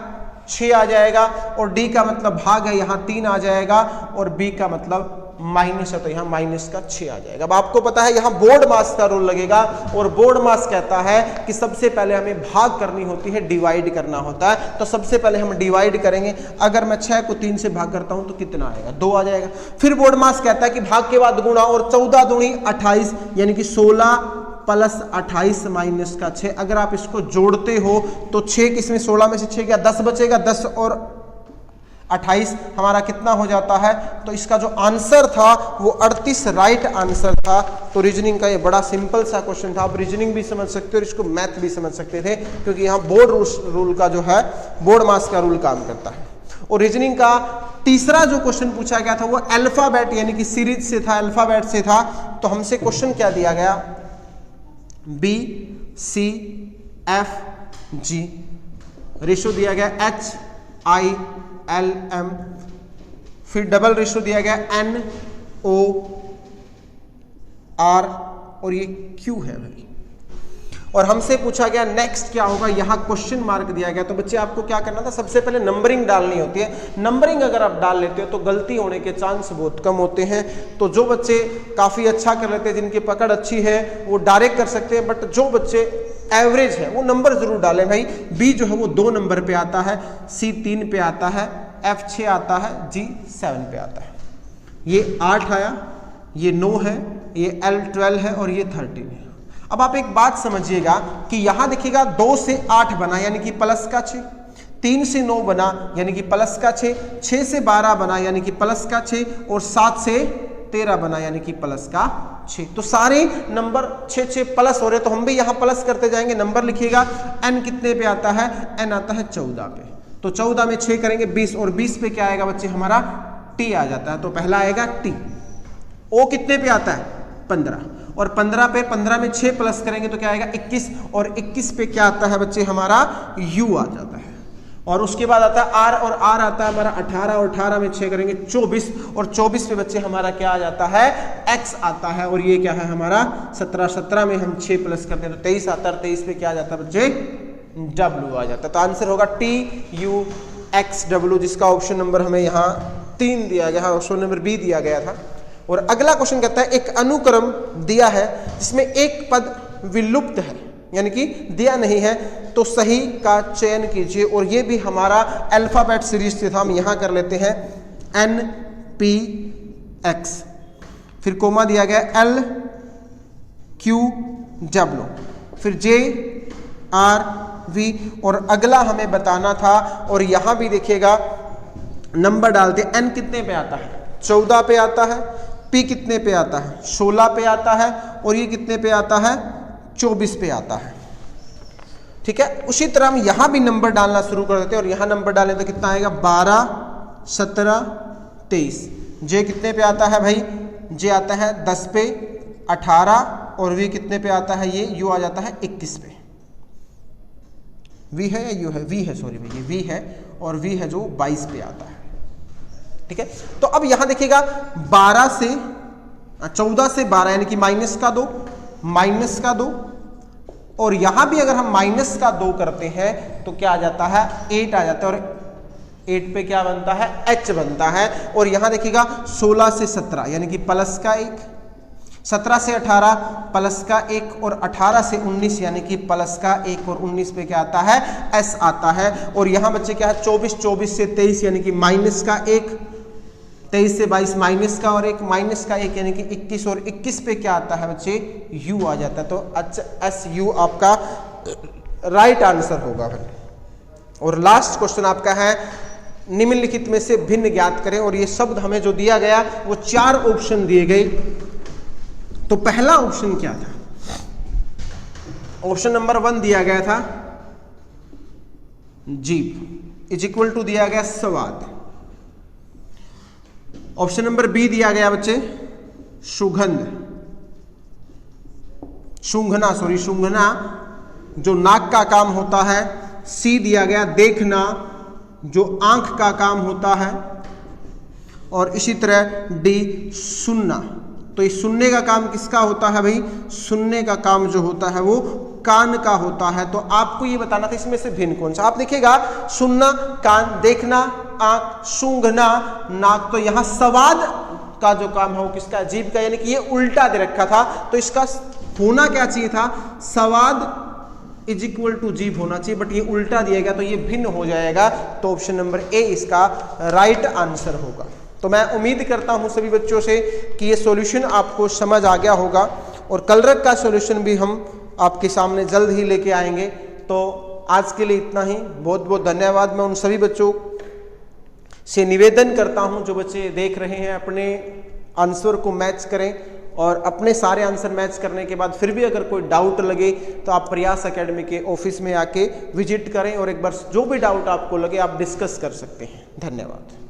C: 6 आ जाएगा, और d का मतलब भाग है, यहां 3 आ जाएगा, और b का मतलब माइनस है तो यहां माइनस का 6 आ जाएगा। अब आपको पता है यहां बोर्ड मास का रोल लगेगा, और बोर्ड मास कहता है कि सबसे पहले हमें भाग करनी होती है, डिवाइड करना होता है। तो सबसे पहले हम डिवाइड करेंगे। अगर मैं 6 को 3 से भाग करता हूं तो कितना आएगा? 2 आ जाएगा। फिर बोर्ड मास कहता है कि भाग के बाद गुणा, और 14 दूनी 28, यानी कि 16 + 28 माइनस का 6। अगर आप इसको जोड़ते हो तो 6 किसमें? 16 में से 6 गया, 10 बचेगा, 10 और 28 हमारा कितना हो जाता है? तो इसका जो आंसर था वो 38 राइट आंसर था। तो रीजनिंग का ये बड़ा सिंपल सा क्वेश्चन था। आप रीजनिंग भी समझ सकते हो और इसको मैथ भी समझ सकते थे, क्योंकि यहाँ बोर्ड रूल का जो है, बोर्ड मास का रूल काम करता है। और रीजनिंग का तीसरा जो क्वेश्चन पूछा गया था वो अल्फाबेट यानी कि सीरीज से था, अल्फाबेट से था। तो हमसे क्वेश्चन क्या दिया गया? B C F G, ratio दिया गया H I L M, फिर डबल रेशो दिया गया N O R, और ये Q है भाई। और हमसे पूछा गया नेक्स्ट क्या होगा, यहां क्वेश्चन मार्क दिया गया। तो बच्चे आपको क्या करना था? सबसे पहले नंबरिंग डालनी होती है। नंबरिंग अगर आप डाल लेते हो तो गलती होने के चांस बहुत कम होते हैं। तो जो बच्चे काफ़ी अच्छा कर लेते हैं, जिनकी पकड़ अच्छी है, वो डायरेक्ट कर सकते हैं। बट जो बच्चे एवरेज है वो नंबर जरूर डालें भाई। बी जो है वो 2 नंबर पे आता है, सी 3 पे आता है, F 6 आता है, G 7 पे आता है। ये 8 आया, ये 9 है, ये L 12 है, और ये 13 है। अब आप एक बात समझिएगा कि यहां देखिएगा 2 से 8 बना यानी कि प्लस का 6, 3 से 9 बना यानी कि प्लस का 6, 6 से 12 बना यानी कि प्लस का 6, और 7 से 13 बना यानी कि प्लस का 6। तो सारे नंबर 6 प्लस हो रहे, तो हम भी यहां प्लस करते जाएंगे। नंबर लिखिएगा। n कितने पे आता है? n आता है 14 पे। तो 14 में 6 करेंगे 20, और 20 पे क्या आएगा बच्चे? हमारा t आ जाता है। तो पहला आएगा t। o कितने पे आता है? 15, और 15 पे 15 में 6 प्लस करेंगे तो क्या आएगा? 21, और 21 पे क्या आता है बच्चे? हमारा u आ जाता है। और उसके बाद आता है r, और r आता है हमारा 18, और 18 में 6 करेंगे 24, और 24 पे बच्चे हमारा क्या आ जाता है? x आता है। और ये क्या है हमारा? 17, 17 में हम 6 प्लस करते हैं तो 23 आता है। 23 पे क्या आ जाता है बच्चे? w आ जाता है। तो आंसर होगा TUXW, जिसका ऑप्शन नंबर हमें यहाँ 3 दिया गया है, ऑप्शन नंबर बी दिया गया था। और अगला क्वेश्चन कहता है एक अनुक्रम दिया है जिसमें एक पद विलुप्त है, यानी कि दिया नहीं है, तो सही का चयन कीजिए। और ये भी हमारा अल्फाबेट सीरीज से था। हम यहां कर लेते हैं NPX, फिर कोमा दिया गया LQW, फिर JRV, और अगला हमें बताना था। और यहां भी देखिएगा नंबर डालते। n कितने पे आता है? 14 पे आता है। P कितने पे आता है? 16 पे आता है। और ये कितने पे आता है? 24 पे आता है। ठीक है। उसी तरह हम यहां भी नंबर डालना शुरू कर देते हैं, और यहां नंबर डालें तो कितना आएगा? 12, 17, 23। J कितने पे आता है भाई? J आता है 10 पे, 18, और V कितने पे आता है? ये U आ जाता है 21 पे। V है या U है? V है, सॉरी भाई, ये V है, और V है जो 22 पे आता है। ठीक है। तो अब यहां देखिएगा 12 से 14 से 12 यानी कि माइनस का 2, माइनस का 2, और यहां भी अगर हम माइनस का 2 करते हैं तो क्या आ जाता है 8 आ जाता है, और 8 पे क्या बनता है h बनता है। और यहां देखिएगा 16 से 17 यानी कि प्लस का 1, 17 से 18 प्लस का 1, और 18 से 19 यानी कि प्लस का 1, और 19 पे क्या आता है s आता है। और यहां बच्चे क्या है 24, 24 से 23 यानी कि माइनस का 1, 23 से 22 माइनस का और 1, माइनस का 1 यानी कि 21, और 21 पे क्या आता है बच्चे u आ जाता है। तो एस यू आपका राइट आंसर होगा भाई। और लास्ट क्वेश्चन आपका है निम्नलिखित में से भिन्न ज्ञात करें, और ये शब्द हमें जो दिया गया वो 4 ऑप्शन दिए गए। तो पहला ऑप्शन क्या था, ऑप्शन नंबर 1 दिया गया था जीभ इज इक्वल टू दिया गया स्वाद। ऑप्शन नंबर बी दिया गया बच्चे सुगंध, सूंघना जो नाक का काम होता है। सी दिया गया देखना जो आंख का काम होता है, और इसी तरह डी सुनना। तो इस सुनने का काम किसका होता है भाई, सुनने का काम जो होता है वो कान का होता है। तो आपको ये बताना था इसमें से भिन्न कौन सा। आप देखिएगा सुनना कान, देखना आंख, सूंघना नाक, तो यहां स्वाद का जो काम है वो किसका जीभ का, यानी कि ये उल्टा दे रखा था। तो इसका होना क्या चाहिए था स्वाद इज इक्वल टू जीभ होना चाहिए, बट ये उल्टा दिया गया तो ये भिन्न हो जाएगा। तो ऑप्शन नंबर ए इसका राइट आंसर होगा। तो मैं उम्मीद करता हूं सभी बच्चों से कि ये सॉल्यूशन आपको समझ आ गया होगा, और कलरक का सॉल्यूशन भी हम आपके सामने जल्द ही लेके आएंगे। तो आज के लिए इतना ही, बहुत बहुत धन्यवाद। मैं उन सभी बच्चों से निवेदन करता हूं जो बच्चे देख रहे हैं अपने आंसर को मैच करें, और अपने सारे आंसर मैच करने के बाद फिर भी अगर कोई डाउट लगे तो आप प्रयास एकेडमी के ऑफिस में आके विजिट करें, और एक बार जो भी डाउट आपको लगे आप डिस्कस कर सकते हैं। धन्यवाद।